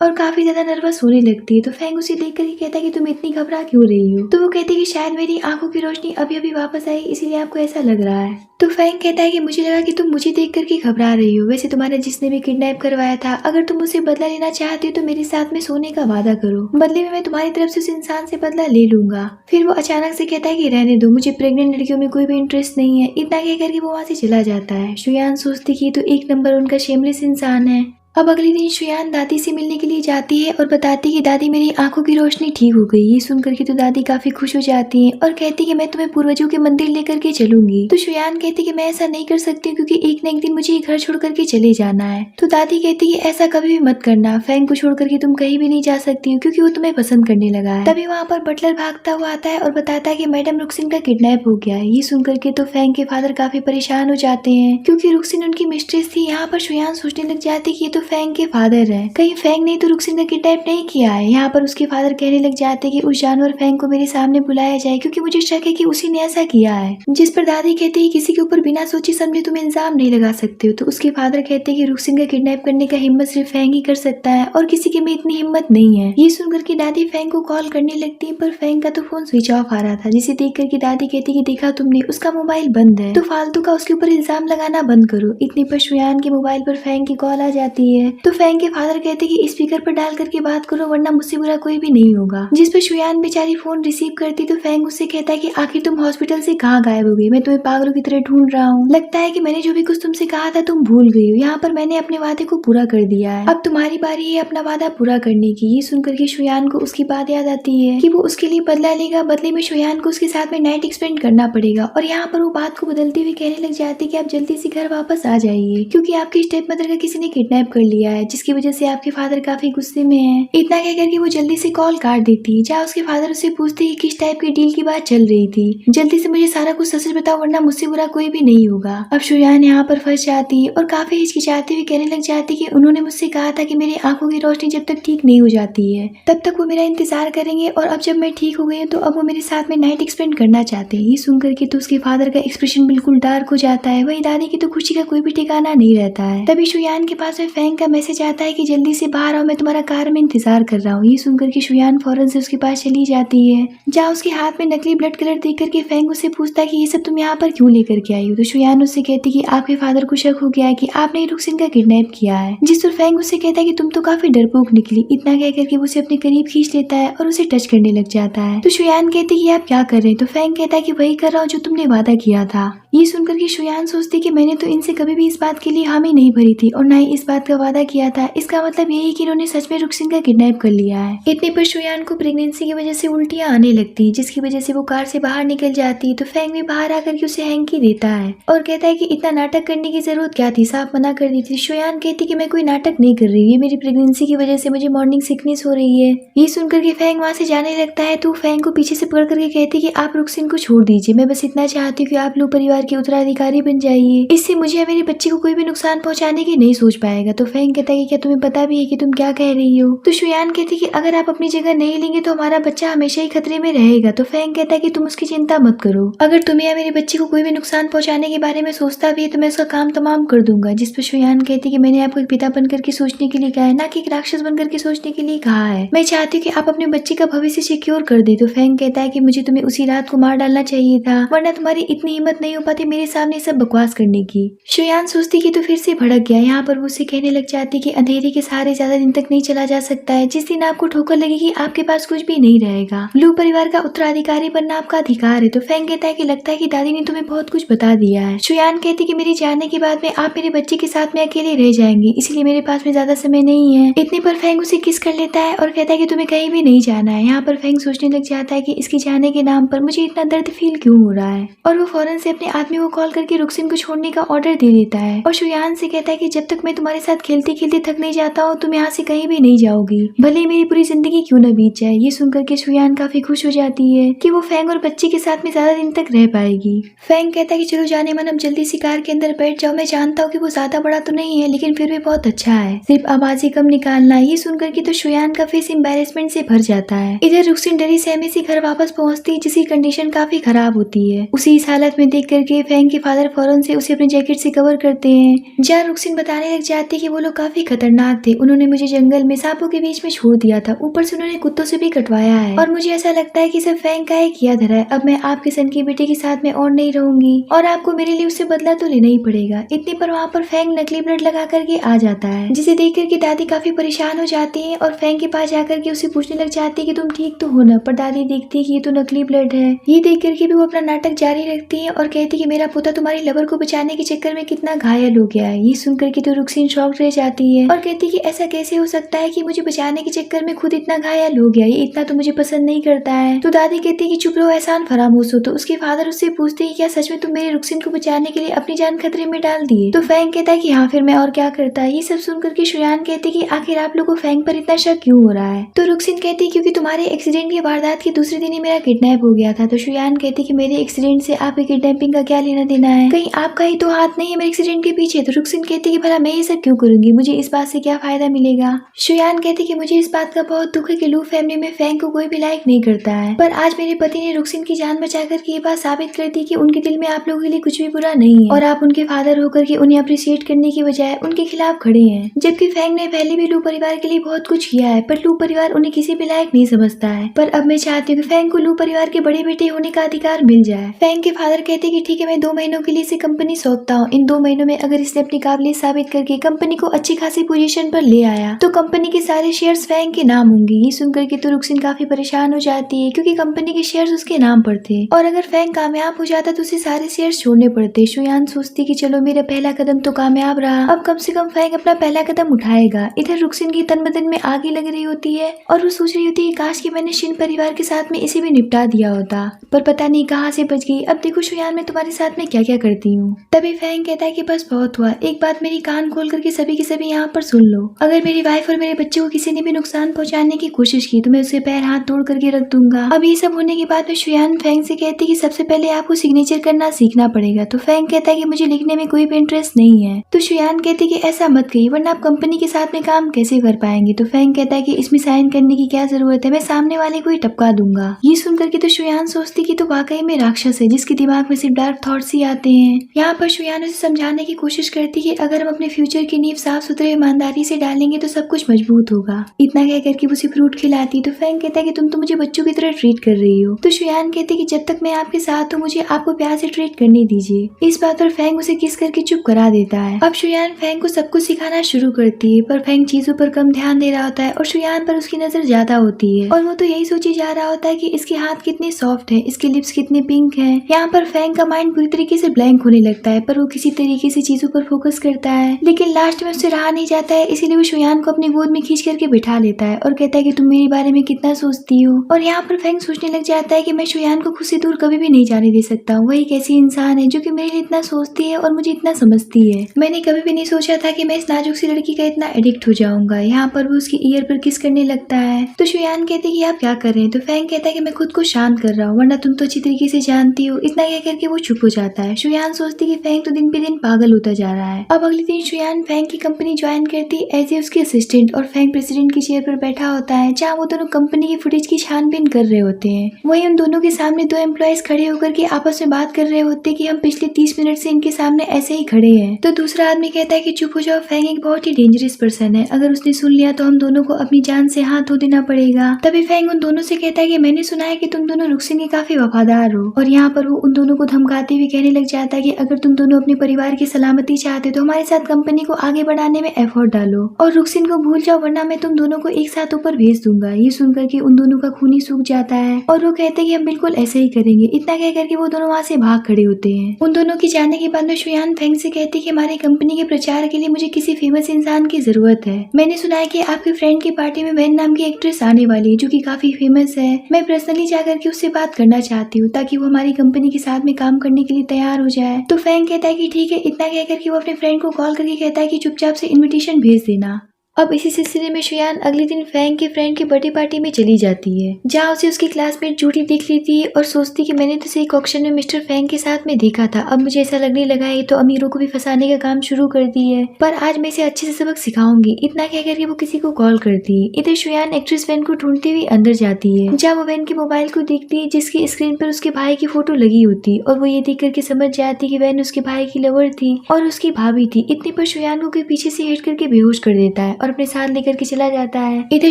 और काफी ज्यादा नर्वस होने लगती है। तो फैंग उसे देख कर कहता है कि तुम इतनी घबरा क्यों रही हो? तो वो कहती है कि शायद मेरी आंखों की रोशनी अभी अभी वापस आई, इसीलिए आपको ऐसा लग रहा है। तो फैंग कहता है कि मुझे लगा कि तुम मुझे देख करके घबरा रही हो। वैसे तुम्हारा जिसने भी किडनैप करवाया था, अगर तुम मुझसे बदला लेना चाहती हो तो मेरे साथ में सोने का वादा करो, बदले में मैं तुम्हारी तरफ से उस इंसान से बदला ले लूंगा। फिर वो अचानक से कहता है कि रहने दो, मुझे प्रेग्नेंट लड़कियों में कोई भी इंटरेस्ट नहीं है। इतना कह करके वो वहाँ से चला जाता है। शुयान सोचती कि तो एक नंबर उनका शेमलेस इंसान है। अब अगले दिन शुयान दादी से मिलने के लिए जाती है और बताती है कि दादी मेरी आंखों की रोशनी ठीक हो गई। ये सुनकर के तो दादी काफी खुश हो जाती हैं और कहती कि मैं तुम्हें पूर्वजों के मंदिर लेकर के चलूंगी। तो शुयान कहती कि मैं ऐसा नहीं कर सकती क्योंकि एक न एक दिन मुझे ये घर छोड़ करके चले जाना है। तो दादी कहती कि ऐसा कभी भी मत करना, फैंग को छोड़ करके तुम कहीं भी नहीं जा सकती हो क्योंकि वो तुम्हें पसंद करने लगा है। तभी वहाँ पर बटलर भागता हुआ आता है और बताता है कि मैडम रुक्सिन का किडनैप हो गया है। ये सुनकर के तो फैंग के फादर काफी परेशान हो जाते हैं क्योंकि रुक्सिन उनकी मिस्ट्रेस थी। यहाँ पर शुयान सोचने लग जाती कि ये तो फैंग के फादर है, कहीं फैंग ने तो रुक्सिन का किडनैप नहीं किया है। यहाँ पर उसके फादर कहने लग जाते कि उस जानवर फैंग को मेरे सामने बुलाया जाए क्योंकि मुझे शक है कि उसी ने ऐसा किया है। जिस पर दादी कहती है किसी के ऊपर बिना सोचे समझे तुम इल्जाम नहीं लगा सकते हो। तो उसके फादर कहते हैं कि रुक्सिन का किडनैप करने का हिम्मत सिर्फ फैंग ही कर सकता है और किसी के में इतनी हिम्मत नहीं है। ये सुनकर के दादी फैंग को कॉल करने लगती है, पर फैंग का तो फोन स्विच ऑफ आ रहा था, जिसे देख करके दादी कहती कि देखा तुमने, उसका मोबाइल बंद है, तो फालतू का उसके ऊपर इल्जाम लगाना बंद करो। इतने पर शुयान के मोबाइल पर फैंग की कॉल आ जाती है। तो फैंग के फादर कहते कि स्पीकर पर डाल करके बात करो वरना मुझसे बुरा कोई भी नहीं होगा। जिस पर शुयान बेचारी फोन रिसीव करती तो फैंग उससे कहता है कि आखिर तुम हॉस्पिटल से कहाँ गायब हो गई? मैं तुम्हें पागलों की तरह ढूंढ रहा हूँ। लगता है कि मैंने जो भी कुछ तुमसे कहा था तुम भूल गई हो। यहाँ पर मैंने अपने वादे को पूरा कर दिया है, अब तुम्हारी बारी है अपना वादा पूरा करने की। ये सुनकर के शुयान को उसकी बात याद आती है कि वो उसके लिए बदला लेगा, बदले में शुयान को उसके साथ में नाइट स्पेंड करना पड़ेगा। और यहाँ पर वो बात को बदलते हुए कहने लग जाती कि आप जल्दी से घर वापस आ जाइए क्योंकि आपकी स्टेप मदर का किसी ने किडनैप कर लिया है, जिसकी वजह से आपके फादर काफी गुस्से में है। इतना कहकर के वो जल्दी से कॉल काट देती, जहाँ उसके फादर उससे पूछते कि किस टाइप की डील की बात चल रही थी, जल्दी से मुझे सारा कुछ सच बताओ वरना मुझसे बुरा कोई भी नहीं होगा। अब शुयान यहाँ पर फंस जाती और काफी हिचकिचाती हुई कहने लग जाती कि उन्होंने मुझसे कहा था कि मेरी आंखों की रोशनी जब तक ठीक नहीं हो जाती है तब तक वो मेरा इंतजार करेंगे और अब जब मैं ठीक हो गई हूँ तो अब वो मेरे साथ में नाइट स्पेंड करना चाहते हैं। ये सुनकर के तो उसके फादर का एक्सप्रेशन बिल्कुल डार्क हो जाता है। वही दादी की तो खुशी का कोई भी ठिकाना नहीं रहता है। तभी शुयान के पास में फैंग का मैसेज आता है कि जल्दी से बाहर आओ, मैं तुम्हारा कार में इंतजार कर रहा हूँ। ये सुनकर के शुयान फौरन से उसके पास चली जाती है, जहाँ उसके हाथ में नकली ब्लड कलर देख करके फैंग उससे पूछता है कि ये सब तुम यहाँ पर क्यों लेकर के आई हो? तो शुयान उससे कहती कि आपके फादर को शक हो गया है कि आपने रुक्सिन का किडनैप किया है। जिस पर फैंग उससे कहता है कि तुम तो काफी डरपोक निकली। इतना कह करके वो उसे अपने करीब खींच लेता है और उसे टच करने लग जाता है। तो शुयान कहती कि आप क्या कर रहे हैं? तो फैंग कहता है कि वही कर रहा हूँ जो तुमने वादा किया था। ये सुनकर के शुयान सोचती कि मैंने तो इनसे कभी भी इस बात के लिए हामी नहीं भरी थी और न ही इस बात का वादा किया था। इसका मतलब यही कि इन्होंने सच में रुक्सिन का किडनैप कर लिया है। इतने पर शुयान को प्रेगनेंसी की वजह से उल्टियां आने लगती, जिसकी वजह से वो कार से बाहर निकल जाती। तो फैंग भी बाहर आकर के उसे हैंकी देता है और कहता है कि इतना नाटक करने की जरूरत क्या थी, साफ मना कर दी थी। शुयान कहती कि मैं कोई नाटक नहीं कर रही है, मेरी प्रेगनेंसी की वजह से मुझे मॉर्निंग सिकनेस हो रही है। ये सुनकर के फैंग वहाँ से जाने लगता है। तो फैंग को पीछे से पकड़ करके कहती कि आप रुक्सिन को छोड़ दीजिए, मैं बस इतना चाहती हूँ कि आप लोग परिवार के उत्तराधिकारी बन जाइए, इससे मुझे या मेरे बच्चे को कोई भी नुकसान पहुंचाने की नहीं सोच पाएगा। तो फैंग कहता है कि क्या तुम्हें पता भी है कि तुम क्या कह रही हो? तो शुयान कहती कि अगर आप अपनी जगह नहीं लेंगे तो हमारा बच्चा हमेशा ही खतरे में रहेगा। तो फैंग कहता है कि तुम उसकी चिंता मत करो, अगर तुम्हें या मेरे बच्चे को कोई भी नुकसान पहुंचाने के बारे में सोचता भी है तो मैं उसका काम तमाम कर दूंगा। जिस पर शुयान कहती कि मैंने आपको एक पिता बनकर के सोचने के लिए कहा है, ना कि एक राक्षस बनकर के सोचने के लिए कहा है। मैं चाहती हूँ कि आप अपने बच्चे का भविष्य सिक्योर कर दे। तो फैंग कहता है कि मुझे तुम्हें उसी रात को मार डालना चाहिए था, वरना तुम्हारी इतनी हिम्मत नहीं हो पाती मेरे सामने सब बकवास करने की। शुयान सोचती कि तो फिर से भड़क गया। यहाँ पर वो उससे कहने लग जाती है कि अंधेरे के सहारे ज्यादा दिन तक नहीं चला जा सकता है। जिस दिन आपको ठोकर लगेगी आपके पास कुछ भी नहीं रहेगा। लू परिवार का उत्तराधिकारी बनना आपका अधिकार है। तो फैंग कहता है कि लगता है कि दादी ने तुम्हें बहुत कुछ बता दिया है। शुयान कहती कि मेरे जाने के बाद में आप मेरे बच्चे के साथ में अकेले रह जाएंगे, इसलिए मेरे पास में ज्यादा समय नहीं है। इतने पर फैंग उसे किस कर लेता है और कहता है कि तुम्हें कहीं भी नहीं जाना है। यहाँ पर फैंग सोचने लग जाता है कि इसके जाने के नाम पर मुझे इतना दर्द फील क्यों हो रहा है, और वो फौरन से अपने आदमी को कॉल करके रुक्सिन को छोड़ने का ऑर्डर दे देता है और शुयान से कहता है कि जब तक मैं तुम्हारे साथ खेलते खेलते थक नहीं जाता हूँ तुम यहाँ से कहीं भी नहीं जाओगी, भले ही मेरी पूरी जिंदगी क्यों न बीत जाए। ये सुनकर के शुयान काफी खुश हो जाती है कि वो फैंग और बच्चे के साथ में ज्यादा दिन तक रह पाएगी। फैंग कहता है कि चलो जाने मन अब जल्दी से कार के अंदर बैठ जाओ, मैं जानता हूँ कि वो ज्यादा बड़ा तो नहीं है लेकिन फिर भी बहुत अच्छा है, सिर्फ आवाजें कम निकालना। ये सुनकर के तो शुयान का फेस एम्बैरेसमेंट से भर जाता है। इधर रुक्सिन डरी सहमी सी घर वापस पहुंचती है जिसकी कंडीशन काफी खराब होती है। उसी इस हालत में देख करके फैंग के फादर फौरन से उसे अपने जैकेट से कवर करते हैं। जहाँ रुक्सिन बताने लग जाती है कि वो लोग काफी खतरनाक थे, उन्होंने मुझे जंगल में सांपों के बीच में छोड़ दिया था, ऊपर से उन्होंने कुत्तों से भी कटवाया है और मुझे ऐसा लगता है कि सब फैंग का ही किया धरा है। अब मैं आपके सन की बेटे के साथ में और नहीं रहूंगी और आपको मेरे लिए उससे बदला तो लेना ही पड़ेगा। इतने पर वहाँ पर फैंग नकली ब्लड लगा करके आ जाता है, जिसे देख करके दादी काफी परेशान हो जाती है और फैंग के पास जाकर के उसे पूछने लग जाती है कि तुम ठीक तो हो ना, पर दादी देखती है कि ये तो नकली ब्लड है। ये देख करके भी वो अपना नाटक जारी रखती है और कहती है कि मेरा पोता तुम्हारी लवर को बचाने के चक्कर में कितना घायल हो गया है। ये सुनकर के तो रुक्सिन शॉक रह जाती है और कहती है कि ऐसा कैसे हो सकता है कि मुझे बचाने के चक्कर में खुद इतना घायल हो गया, ये इतना तो मुझे पसंद नहीं करता है। तो दादी कहती है कि चुप रहो, एहसान फरामोश हो। तो उसके फादर उससे पूछते हैं क्या सच में तुम मेरे रुक्सिन को बचाने के लिए अपनी जान खतरे में डाल दिए? तो फैंग कहता है कि हाँ फिर मैं और क्या करता है। ये सब सुनकर के शुयान कहती है कि आखिर आप लोगों को फैंग पर इतना शक क्यों हो रहा है? तो रुक्सिन कहती है क्योंकि तुम्हारे एक्सीडेंट की वारदात के दूसरे दिन ही मेरा किडनैप हो गया था। तो शुयान कहती है कि मेरे एक्सीडेंट से आपके किडनैपिंग का क्या लेना देना है, कहीं आपका ही तो हाथ नहीं है मेरे एक्सीडेंट के पीछे? तो रुक्सिन कहती है कि भला मैं ये सब क्यों करूंगी, मुझे इस बात से क्या फायदा मिलेगा? शुयान कहती है कि मुझे इस बात का बहुत दुख है कि लू फैमिली में फैंग को कोई भी लाइक नहीं करता है, पर आज मेरे पति ने रुक्सिन की जान बचाकर के ये बात साबित कर दी कि उनके दिल में आप लोगों के लिए कुछ भी बुरा नहीं है और आप उनके फादर होकर के उन्हें अप्रिशिएट करने की बजाय उनके खिलाफ खड़े हैं। जबकि फैंग ने पहले भी लू परिवार के लिए बहुत कुछ किया है, पर लू परिवार उन्हें किसी भी लायक नहीं समझता है। पर अब मैं चाहती हूँ कि फैंग को लू परिवार के बड़े बेटे होने का अधिकार मिल जाए। फैंग के फादर कहते कि ठीक है, मैं 2 महीनों के लिए इसे कंपनी सौंपता हूँ। इन 2 महीनों में अगर इसने अपनी काबिलियत साबित करके कंपनी को अच्छी खासी पोजीशन पर ले आया तो कंपनी के सारे शेयर्स फैंग के नाम होंगे। ये सुनकर के तो रुक्सिन काफी परेशान हो जाती है क्योंकि कंपनी के शेयर्स उसके नाम पर थे और अगर फैंग कामयाब हो जाता तो उसे सारे शेयर्स छोड़ने पड़ते। शुयान सोचती कि चलो मेरा पहला कदम तो कामयाब रहा, अब कम से कम फैंग अपना पहला कदम उठाएगा। इधर रुक्सिन की तन बदन में आगे लग रही होती है और वो सोच रही होती है काश कि मैंने शिन परिवार के साथ में इसे भी निपटा दिया होता, पर पता नहीं कहाँ से बच गई। अब देखो शुयान मैं तुम्हारे साथ में क्या क्या करती हूँ। तभी फैंग कहता है कि बस बहुत हुआ, एक बात मेरी कान खोल करके सभी की सभी यहाँ पर सुन लो, अगर मेरी वाइफ और मेरे बच्चे को किसी ने भी नुकसान पहुँचाने की कोशिश की तो मैं उसे पैर हाथ तोड़ करके रख दूंगा। अब ये सब होने के बाद में शुयान फैंग से कहती कि सबसे पहले आपको सिग्नेचर करना सीखना पड़ेगा। तो फैंग कहता है कि मुझे लिखने में कोई भी इंटरेस्ट नहीं है। तो शुयान कहती कि ऐसा मत कहिए वरना आप कंपनी के साथ में काम कैसे कर पाएंगे। तो फैंग कहता है कि इसमें साइन करने की क्या जरूरत है, मैं सामने वाले को ही टपका दूंगा। ये सुनकर के तो शुयान सोचती कि तो वाकई में राक्षस है जिसके दिमाग में सिर्फ डार्क थॉट्स ही आते हैं। यहाँ पर शुयान उसे समझाने की कोशिश करती कि अगर हम अपने फ्यूचर की नींव साफ सुथरे ईमानदारी से डालेंगे तो सब कुछ मजबूत होगा। इतना कह करके उसे फ्रूट खिलाती। तो फैंग कहता है कि तुम तो मुझे बच्चों की तरह ट्रीट कर रही हो। तो शुयान कहती कि जब तक मैं आपके साथ हूँ मुझे आपको प्यार से ट्रीट करने दीजिए। इस बात पर फैंग उसे किस करके चुप करा देता है। अब शुयान फैंग को सब कुछ सिखाना शुरू करती है, पर फैंग चीजों पर कम ध्यान दे रहा होता है और शुयान पर उसकी नजर ज्यादा होती है और वो तो यही सोचे जा रहा होता है कि इसके हाथ कितने सॉफ्ट है, इसके लिप्स कितने पिंक है। यहाँ पर फैंग का माइंड पूरी तरीके से ब्लैंक होने लगता है, पर वो किसी तरीके से चीजों पर फोकस करता है, लेकिन लास्ट में उससे रहा नहीं जाता है, इसीलिए वो शुयान को अपनी गोद में खींच करके बिठा लेता है और कहता है कि तुम मेरे बारे में कितना सोचती हो। और यहाँ पर फैंग सोचने लग जाता है कि मैं शुयान को खुद से दूर कभी भी नहीं जाने दे सकता हूँ। वही एक ऐसी इंसान है जो कि मेरे लिए इतना सोचती है और मुझे इतना समझती है। मैंने कभी भी नहीं सोचा था कि मैं इस नाजुक सी लड़की का इतना एडिक्ट हो जाऊंगा। यहाँ पर वो उसकी ईयर पर किस करने लगता है। तो शुयान कहते कि आप क्या कर रहे हैं। तो फैंग कहता है कि मैं खुद को शांत कर रहा हूँ, वरना तुम तो अच्छी तरीके से जानती हो। इतना कह करके वो चुप हो जाता है। शुयान सोचती कि फैंग तो दिन पे दिन पागल होता जा रहा है। अब अगले दिन शुयान फैंग की कंपनी ज्वाइन करती एज ए उसकी असिस्टेंट और फैंग प्रेसिडेंट की चेयर पर बैठा होता है, जहाँ वो दोनों कंपनी की फुटेज की छानबीन कर रहे होते हैं। वहीं उन दोनों के सामने 2 एम्प्लॉयज खड़े होकर के आपस में बात कर रहे होते हैं कि हम पिछले 30 मिनट से इनके सामने ऐसे ही खड़े हैं। तो दूसरा आदमी कहता है कि चुप हो जाओ, फैंग एक बहुत ही डेंजरस पर्सन है, अगर उसने सुन लिया तो हम दोनों को अपनी जान से हाथ धो देना पड़ेगा। तभी फैंग उन दोनों से कहता है कि मैंने सुना है कि तुम दोनों रुक्सिन के काफी वफादार हो, और यहाँ पर वो उन दोनों को धमकाते हुए कहने लग जाता है कि अगर तुम दोनों अपने परिवार की सलामती चाहते हो तो हमारे साथ कंपनी को आगे आगे बढ़ाने में एफर्ट डालो और रुक्सिन को भूल जाओ वरना मैं तुम दोनों को एक साथ ऊपर भेज दूंगा। ये सुनकर के उन दोनों का खून ही सूख जाता है और वो कहते हैं कि हम बिल्कुल ऐसे ही करेंगे। इतना कह करके वो दोनों वहाँ से भाग खड़े होते हैं। उन दोनों के जाने के बाद में शुयान फेंग से कहती है कि हमारी कंपनी के प्रचार के लिए मुझे किसी फेमस इंसान की जरूरत है। मैंने सुना है कि आपके फ्रेंड की पार्टी में वैन नाम की एक्ट्रेस आने वाली है जो कि काफी फेमस है। मैं पर्सनली जाकर के उससे बात करना चाहती हूँ ताकि वो हमारी कंपनी के साथ में काम करने के लिए तैयार हो जाए। तो फेंग कहता है कि ठीक है। इतना कहकर के वो अपने फ्रेंड को कॉल करके कहता है कि चुपचाप से इनविटेशन भेज देना। अब इसी सिलसिले में शुयान अगले दिन फेंग के फ्रेंड की बर्थडे पार्टी में चली जाती है जहाँ उसे उसकी क्लासमेट जूडी देख लेती है और सोचती कि मैंने तो उसे एक ऑक्शन में मिस्टर फेंग के साथ में देखा था। अब मुझे ऐसा लगने लगा है तो अमीरों को भी फंसाने का काम शुरू कर दी है, पर आज मैं इसे अच्छे से सबक सिखाऊंगी। इतना कहकर के वो किसी को कॉल करती है। इधर शुयान एक्ट्रेस वैन को ढूंढती हुई अंदर जाती है जहाँ वो वैन के मोबाइल को देखती है जिसकी स्क्रीन पर उसके भाई की फोटो लगी होती और वो ये देख करके समझ जाती कि वैन उसके भाई की लवर थी और उसकी भाभी थी। इतने पर शुयान को कोई पीछे से हिट करके बेहोश कर देता है और अपने साथ लेकर चला जाता है। इधर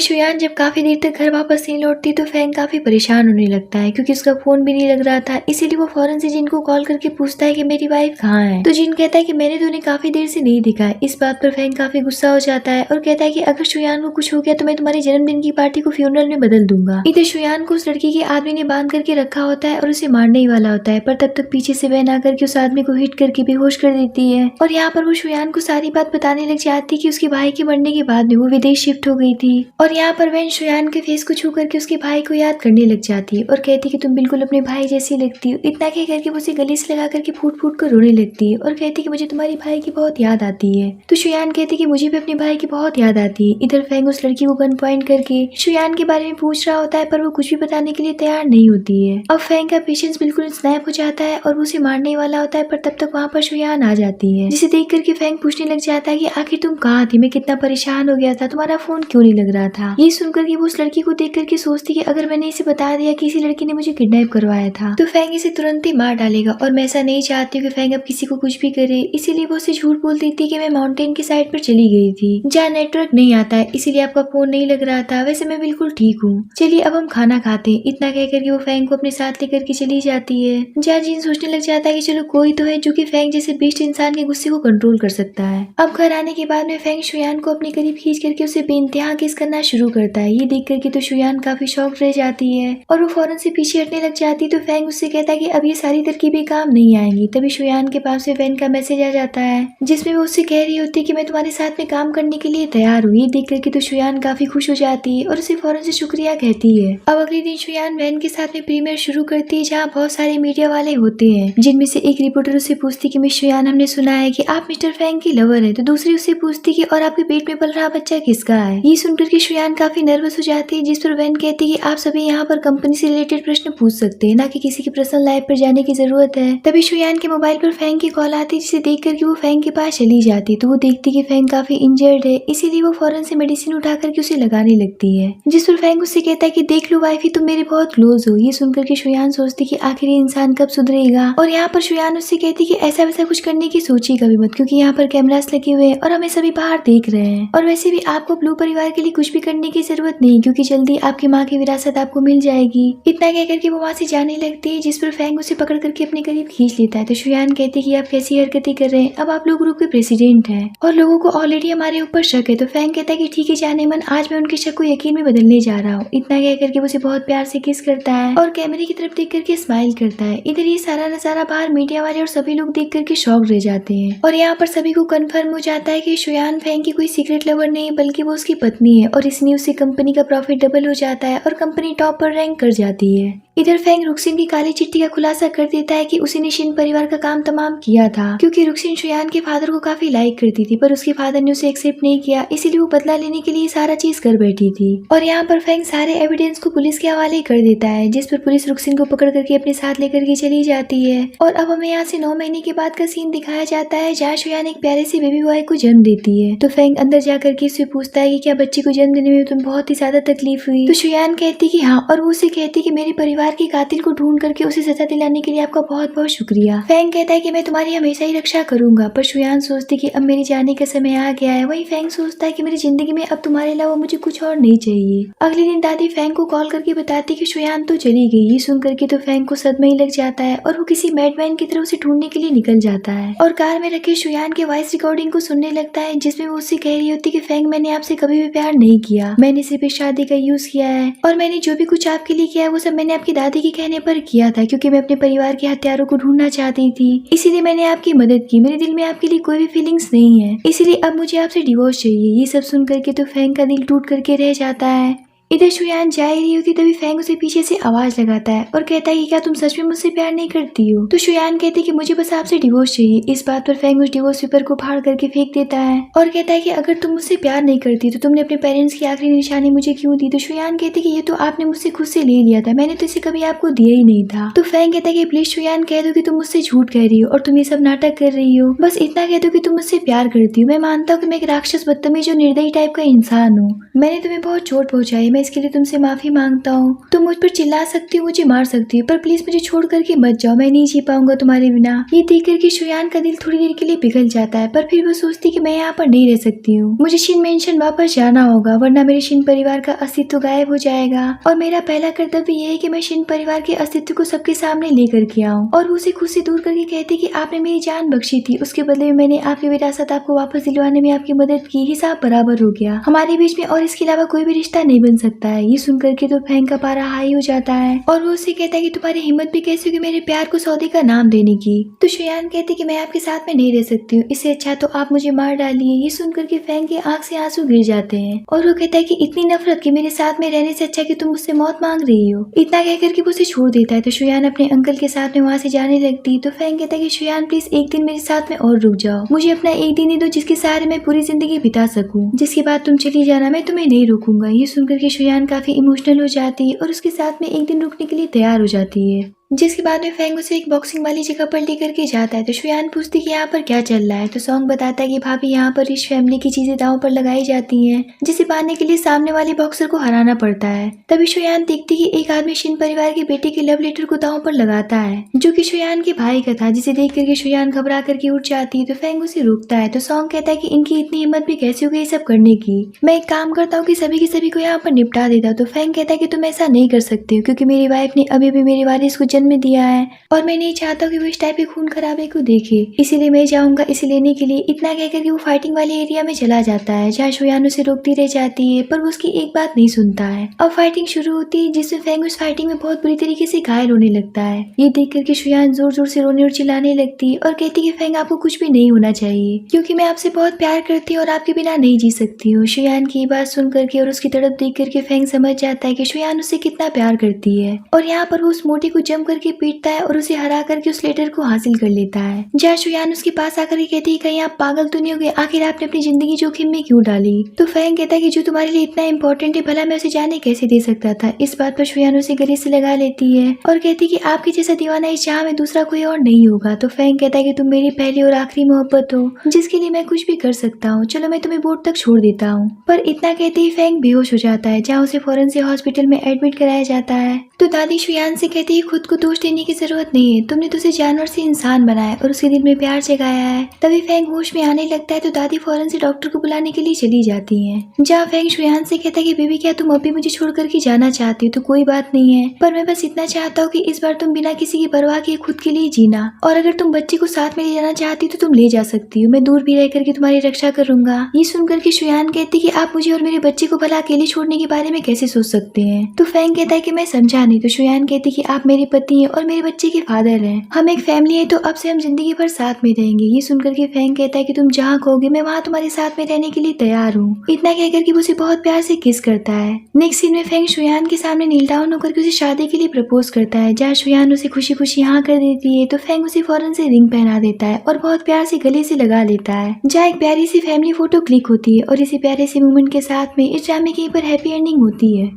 शुयान जब काफी देर तक घर वापस नहीं लौटती तो फेंग काफी परेशान होने लगता है क्योंकि उसका फोन भी नहीं लग रहा था। इसीलिए वो फौरन से जिन को कॉल करके पूछता है कि मेरी वाइफ कहाँ है। तो जिन कहता है कि मैंने तो उन्हें काफी देर से नहीं दिखा है। इस बात पर फेंग काफी गुस्सा हो जाता है और कहता है कि अगर शुयान को कुछ हो गया तो मैं तुम्हारे जन्मदिन की पार्टी को फ्यूनरल में बदल दूंगा। इधर शुयान को उस लड़की के आदमी ने बांध करके रखा होता है और उसे मारने ही वाला होता है, पर तब तक पीछे से वैन आकर के उस आदमी को हिट करके बेहोश कर देती है और यहाँ पर वो शुयान को सारी बात बताने लग जाती है कि उसके भाई के मरने के बाद में वो विदेश शिफ्ट हो गई थी। और यहाँ पर वैन शुयान के फेस को छू करके उसके भाई को याद करने लग जाती है और कहती कि तुम बिल्कुल अपने भाई जैसी लगती हो। इतना कह करके वो उसे गले से लगा करके फूट फूट कर रोने लगती है और कहती कि मुझे तुम्हारी भाई की बहुत याद आती है। तो शुयान कहती कि मुझे भी अपने भाई की बहुत याद आती है। इधर फेंग उस लड़की को गन पॉइंट करके शुयान के बारे में पूछ रहा होता है पर वो कुछ भी बताने के लिए तैयार नहीं होती है। अब फेंग का पेशेंस बिल्कुल स्नैप हो जाता है और वो उसे मारने वाला होता है, पर तब तक वहाँ पर शुयान आ जाती है जिसे देख करके फेंग पूछने लग जाता है कि आखिर तुम कहाँ थी, मैं कितना परेशान हो गया था, तुम्हारा फोन क्यों नहीं लग रहा था। ये सुनकर कि वो उस लड़की को देख करके सोचती कि अगर मैंने इसे बता दिया कि इसी लड़की ने मुझे किडनैप करवाया था तो फेंग इसे तुरंत ही मार डालेगा और मैं ऐसा नहीं चाहती हूँ कि फेंग अब किसी को कुछ भी करे। इसीलिए वो उसे झूठ बोल देती कि मैं माउंटेन की साइड पर चली गई थी जहाँ नेटवर्क नहीं आता है, इसीलिए आपका फोन नहीं लग रहा था, वैसे मैं बिल्कुल ठीक हूँ, चलिए अब हम खाना खाते हैं। इतना कह करके वो फेंग को अपने साथ लेकर के चली जाती है जहाँ जिन सोचने लग जाता है कि चलो कोई तो है जो कि फेंग जैसे बेस्ट इंसान के गुस्से को कंट्रोल कर सकता है। अब घर आने के बाद में फेंग शुयान को अपने करीब खींच करके उसे बेइंतहा किस करना शुरू करता है। ये देख करके तो शुयान काफी शॉक रह जाती है और वो फौरन से पीछे हटने लग जाती। तो फेंग उससे कहता है कि अब ये सारी तरकीबें काम नहीं आएंगी। तभी शुयान के पास से वैन का मैसेज आ जाता है जिसमें वो उससे कह रही होती है कि मैं तुम्हारे साथ में काम करने के लिए तैयार हूँ। ये देख करके तो शुयान काफी खुश हो जाती है और उसे फौरन से शुक्रिया कहती है। अब अगले दिन शुयान वैन के साथ में प्रीमियर शुरू करती है जहाँ बहुत सारे मीडिया वाले होते हैं, जिनमें से एक रिपोर्टर उससे पूछती कि मिस शुयान हमने सुना है कि आप मिस्टर फेंग की लवर है। तो दूसरी उससे पूछती कि और आपके पेट में पल रहा बच्चा किसका है। ये सुनकर के शुयान काफी नर्वस हो जाती है, जिस पर वैन कहती है कि आप सभी यहाँ पर कंपनी से रिलेटेड प्रश्न पूछ सकते हैं, ना कि किसी की पर्सनल लाइफ पर जाने की जरूरत है। तभी शुयान के मोबाइल पर फेंग की कॉल आती है जिसे देख करके वो फेंग के पास चली जाती। तो वो देखती कि फेंग काफी इंजर्ड है, इसीलिए वो फौरन से मेडिसिन उठा करके उसे लगाने लगती है, जिस पर फेंग उससे कहता है कि देख लो वाइफी तुम मेरे बहुत क्लोज हो। ये सुनकर के शुयान सोचती कि आखिर ये इंसान कब सुधरेगा। और यहाँ पर शुयान उससे कहती कि ऐसा वैसा कुछ करने की सोची कभी मत, क्योंकि यहाँ पर कैमरास लगे हुए हैं और हमें सभी बाहर देख रहे हैं। और वैसे भी आपको ब्लू परिवार के लिए कुछ भी करने की जरूरत नहीं, क्योंकि जल्दी आपकी माँ की विरासत आपको मिल जाएगी। इतना कह करके वो वहाँ से जाने लगती है, जिस पर फेंग उसे पकड़ करके अपने करीब खींच लेता है। तो शुयान कहती है कि आप कैसी हरकतें कर रहे हैं, अब आप लोग ग्रुप के प्रेसिडेंट हैं और लोगों को ऑलरेडी हमारे ऊपर शक है। तो फेंग कहता है कि ठीक है जाने मन, आज मैं उनके शक को यकीन में बदलने जा रहा हूँ। इतना कह करके उसे बहुत प्यार से किस करता है और कैमरे की तरफ देख करके स्माइल करता है। इधर ये सारा नजारा बाहर मीडिया वाले और सभी लोग देख करके शॉक रह जाते हैं और यहाँ पर सभी को कंफर्म हो जाता है कि शुयान फेंग की कोई सीक्रेट लवर नहीं बल्कि वो उसकी पत्नी है और इस न्यूज़ से कंपनी का प्रॉफिट डबल हो जाता है और कंपनी टॉप पर रैंक कर जाती है। इधर फेंग रुक्सिन की काली चिट्ठी का खुलासा कर देता है कि उसी ने शिन परिवार का काम तमाम किया था, क्योंकि रुक्सिन शुयान के फादर को काफी लाइक करती थी, पर उसके फादर ने उसे एक्सेप्ट नहीं किया, इसीलिए वो बदला लेने के लिए सारा चीज कर बैठी थी। और यहाँ पर फेंग सारे एविडेंस को पुलिस के हवाले कर देता है, जिस पर पुलिस रुक्सिन को पकड़ करके अपने साथ लेकर के चली जाती है। और अब हमें यहाँ से 9 महीने के बाद का सीन दिखाया जाता है जहाँ शुयान एक प्यारे से बेबी बॉय को जन्म देती है। तो फेंग अंदर जाकर के उससे पूछता है कि क्या बच्चे को जन्म देने में तुम बहुत ही ज्यादा तकलीफ हुई। तो शुयान कहती कि हाँ, और वो उसे कहती कि मेरे परिवार परिवार के कातिल को ढूंढ करके उसे सजा दिलाने के लिए आपका बहुत बहुत शुक्रिया। फैंग कहता है कि मैं तुम्हारी हमेशा ही रक्षा करूंगा, पर शुयान सोचती कि अब मेरे जाने का समय आ गया है। वही फैंग सोचता है कि मेरी जिंदगी में अब तुम्हारे अलावा मुझे कुछ और नहीं चाहिए। अगले दिन दादी फैंग को कॉल करके बताती कि शुयान तो चली गई। ये सुन करके तो फैंग को सदमा ही लग जाता है और वो किसी मैडमैन की तरह उसे ढूंढने के लिए निकल जाता है और कार में रखे शुयान के वॉइस रिकॉर्डिंग को सुनने लगता है, जिसमें वो उससे कह रही होती कि फैंग मैंने आपसे कभी भी प्यार नहीं किया, मैंने सिर्फ इस शादी का यूज किया है और मैंने जो भी कुछ आपके लिए किया है वो सब मैंने आपकी दादी के कहने पर किया था, क्योंकि मैं अपने परिवार के हत्यारों को ढूंढना चाहती थी, इसीलिए मैंने आपकी मदद की। मेरे दिल में आपके लिए कोई भी फीलिंग्स नहीं है, इसीलिए अब मुझे आपसे डिवोर्स चाहिए। ये सब सुन करके तो फैंग का दिल टूट करके रह जाता है। इधर शुयान जा ही रही होती तभी फैंग उसे पीछे से आवाज लगाता है और कहता है कि क्या तुम सच में मुझसे प्यार नहीं करती हो? तो शुयान कहती है कि मुझे बस आपसे डिवोर्स चाहिए। इस बात पर फैंग उस डिवोर्स पेपर को फाड़ करके फेंक देता है और कहता है कि अगर तुम मुझसे प्यार नहीं करती तो तुमने अपने पेरेंट्स की आखिरी निशानी मुझे क्यों दी? तो शुयान कहती है कि ये तो आपने मुझसे खुद से ले लिया था, मैंने तो इसे कभी आपको दिया ही नहीं था। तो फैंग कहता है कि प्लीज शुयान कह दो कि तुम मुझसे झूठ कह रही हो और तुम ये सब नाटक कर रही हो, बस इतना कह दो कि तुम मुझसे प्यार करती हो। मैं मानता हूँ कि मैं एक राक्षस, बदतमीज और निर्दयी टाइप का इंसान हूँ, मैंने तुम्हें बहुत चोट पहुंचाई, मैं इसके लिए तुमसे माफी मांगता हूँ। तुम मुझ पर चिल्ला सकती हो, मुझे मार सकती हो, पर प्लीज मुझे छोड़ करके मत जाओ, मैं नहीं जी पाऊंगा तुम्हारे बिना। ये देख करके शुयान का दिल थोड़ी देर के लिए पिघल जाता है, पर फिर वो सोचती कि मैं यहाँ पर नहीं रह सकती हूँ, मुझे शिन मेंशन वापस जाना होगा, वरना मेरे शिन परिवार का अस्तित्व गायब हो जाएगा और मेरा पहला कर्तव्य ये है कि मैं शिन परिवार के अस्तित्व को सबके सामने लेकर के आऊँ। और वो उसे खुद से दूर करके कहती कि आपने मेरी जान बख्शी थी, उसके बदले में मैंने आपकी विरासत आपको वापस दिलवाने में आपकी मदद की, हिसाब बराबर हो गया, हमारे बीच में और इसके अलावा कोई भी रिश्ता नहीं बन सकता है। ये सुनकर के तो फैंग का पारा हाई हो जाता है और वो उससे कहता है कि तुम्हारी हिम्मत भी कैसी होगी मेरे प्यार को सौदे का नाम देने की। तो शुयान कहती कि मैं आपके साथ में नहीं रह सकती हूँ, इससे अच्छा तो आप मुझे मार डालिए। ये सुनकर के फैंग की आंख से आंसू गिर जाते हैं और वो कहता है कि इतनी नफरत कि मेरे साथ में रहने से अच्छा कि तुम मुझसे मौत मांग रही हो। इतना कहकर के वो उसे छोड़ देता है। तो शुयान अपने अंकल के साथ में वहाँ से जाने लगती। तो फैंग कहता है कि शुयान प्लीज एक दिन मेरे साथ में और रुक जाओ, मुझे अपना एक दिन ही दो जिसके सहारे मैं पूरी जिंदगी बिता सकूं, जिसके बाद तुम चली जाना, मैं तुम्हें नहीं रोकूंगा। ये सुनकर के शुयान काफी इमोशनल हो जाती है और उसके साथ में एक दिन रुकने के लिए तैयार हो जाती है, जिसके बाद में फैंग उसे एक बॉक्सिंग वाली जगह पर लेकर के जाता है। तो शुयान पूछती कि यहाँ पर क्या चल रहा है? तो सॉन्ग बताता है कि भाभी यहाँ पर इस फैमिली की चीजें दांव पर लगाई जाती हैं, जिसे पाने के लिए सामने वाले बॉक्सर को हराना पड़ता है। तभी शुयान देखती कि एक आदमी शिन परिवार के बेटे के लव लेटर को दांव पर लगाता है, जो कि शुयान के भाई का था, जिसे देख करके शुयान घबरा करके उठ जाती है। तो फैंग उसे रोकता है। तो सॉन्ग कहता है कि इनकी इतनी हिम्मत भी कैसे हो गई सब करने की, मैं एक काम करता हूँ कि सभी के सभी को यहाँ पर निपटा देता। तो फैंग कहता है कि तुम ऐसा नहीं कर सकते हो, क्योंकि मेरी वाइफ ने अभी भी मेरे वारिस को जन्म दिया है और मैं नहीं चाहता कि वो इस टाइप के खून खराबे को देखे, इसीलिए मैं जाऊंगा इसे लेने के लिए। इतना कहकर के वो फाइटिंग वाले एरिया में चला जाता है, जहाँ शुयान उसे रोकती रह जाती है, पर वो उसकी एक बात नहीं सुनता है। अब फाइटिंग शुरू होती है, जिसमें फैंग उस फाइटिंग में बहुत बुरी तरीके से घायल होने लगता है। ये देख करके शुयान जोर जोर से रोने और चिल्लाने लगती है और कहती है फैंग आपको कुछ भी नहीं होना चाहिए, क्योंकि मैं आपसे बहुत प्यार करती हूँ और आपके बिना नहीं जी सकती हूँ। शुयान की बात सुन करके और उसकी तड़प देख करके फैंग समझ जाता है कि शुयान उससे कितना प्यार करती है और यहाँ पर वो उस मोटी को जम करके पीटता है और उसे हरा करके उस लेटर को हासिल कर लेता है। जहाँ शुयान उसके पास आकर के कहती है कहीं आप पागल तो नहीं हो गए, आखिर आपने अपनी जिंदगी जोखिम में क्यों डाली? तो फैंग कहता है कि जो तुम्हारे लिए इतना इंपॉर्टेंट है भला मैं उसे जाने कैसे दे सकता था। इस बात पर शुयान उसे गले से लगा लेती है और कहती है कि आपके जैसा दीवाना इस जहाँ में दूसरा कोई और नहीं होगा। तो फैंग कहता है कि तुम मेरी पहली और आखिरी मोहब्बत हो, जिसके लिए मैं कुछ भी कर सकता हूँ, चलो मैं तुम्हें बोर्ड तक छोड़ देता हूँ। पर इतना कहते ही फैंग बेहोश हो जाता है, जहाँ उसे फौरन से हॉस्पिटल में एडमिट कराया जाता है। तो दादी शुयान से कहती है खुद को दोष देने की जरूरत नहीं है, तुमने तो उसे जानवर से इंसान बनाया और उसके दिल में प्यार जगाया है। तभी फैंग होश में आने लगता है। तो दादी फौरन से डॉक्टर को बुलाने के लिए चली जाती हैं, जहाँ फैंग शुयान से कहता है कि बेबी क्या तुम अभी मुझे छोड़ करके जाना चाहती हो? तो कोई बात नहीं है, पर मैं बस इतना चाहता हूँ कि इस बार तुम बिना किसी की परवाह किए खुद के लिए जीना, और अगर तुम बच्चे को साथ में ले जाना चाहती हो तो तुम ले जा सकती हो, मैं दूर भी रह करके तुम्हारी रक्षा करूंगा। ये सुनकर के शुयान कहती कि आप मुझे और मेरे बच्चे को भला अकेले छोड़ने के बारे में कैसे सोच सकते हैं? तो फैंग कहता है कि मैं समझा नहीं। तो शुयान कहती कि आप मेरे पति हैं और मेरे बच्चे के फादर हैं, हम एक फैमिली है, तो अब से हम जिंदगी भर साथ में रहेंगे। ये सुनकर के फैंग कहता है कि तुम जहाँ कहोगे मैं वहाँ तुम्हारे साथ में रहने के लिए तैयार हूँ। इतना कहकर के उसे बहुत प्यार से किस करता है। नेक्स्ट सीन में फैंग शुयान के सामने नील डाउन होकर के उसे शादी के लिए प्रपोज करता है, जहाँ शुयान उसे खुशी खुशी हाँ कर देती है। तो फैंग उसे फौरन से रिंग पहना देता है और बहुत प्यार से गले से लगा लेता है, जहाँ एक प्यारी सी फैमिली फोटो क्लिक होती है और इसी प्यारे से मोमेंट के साथ में इस ड्रामे की पर हैप्पी एंडिंग होती है।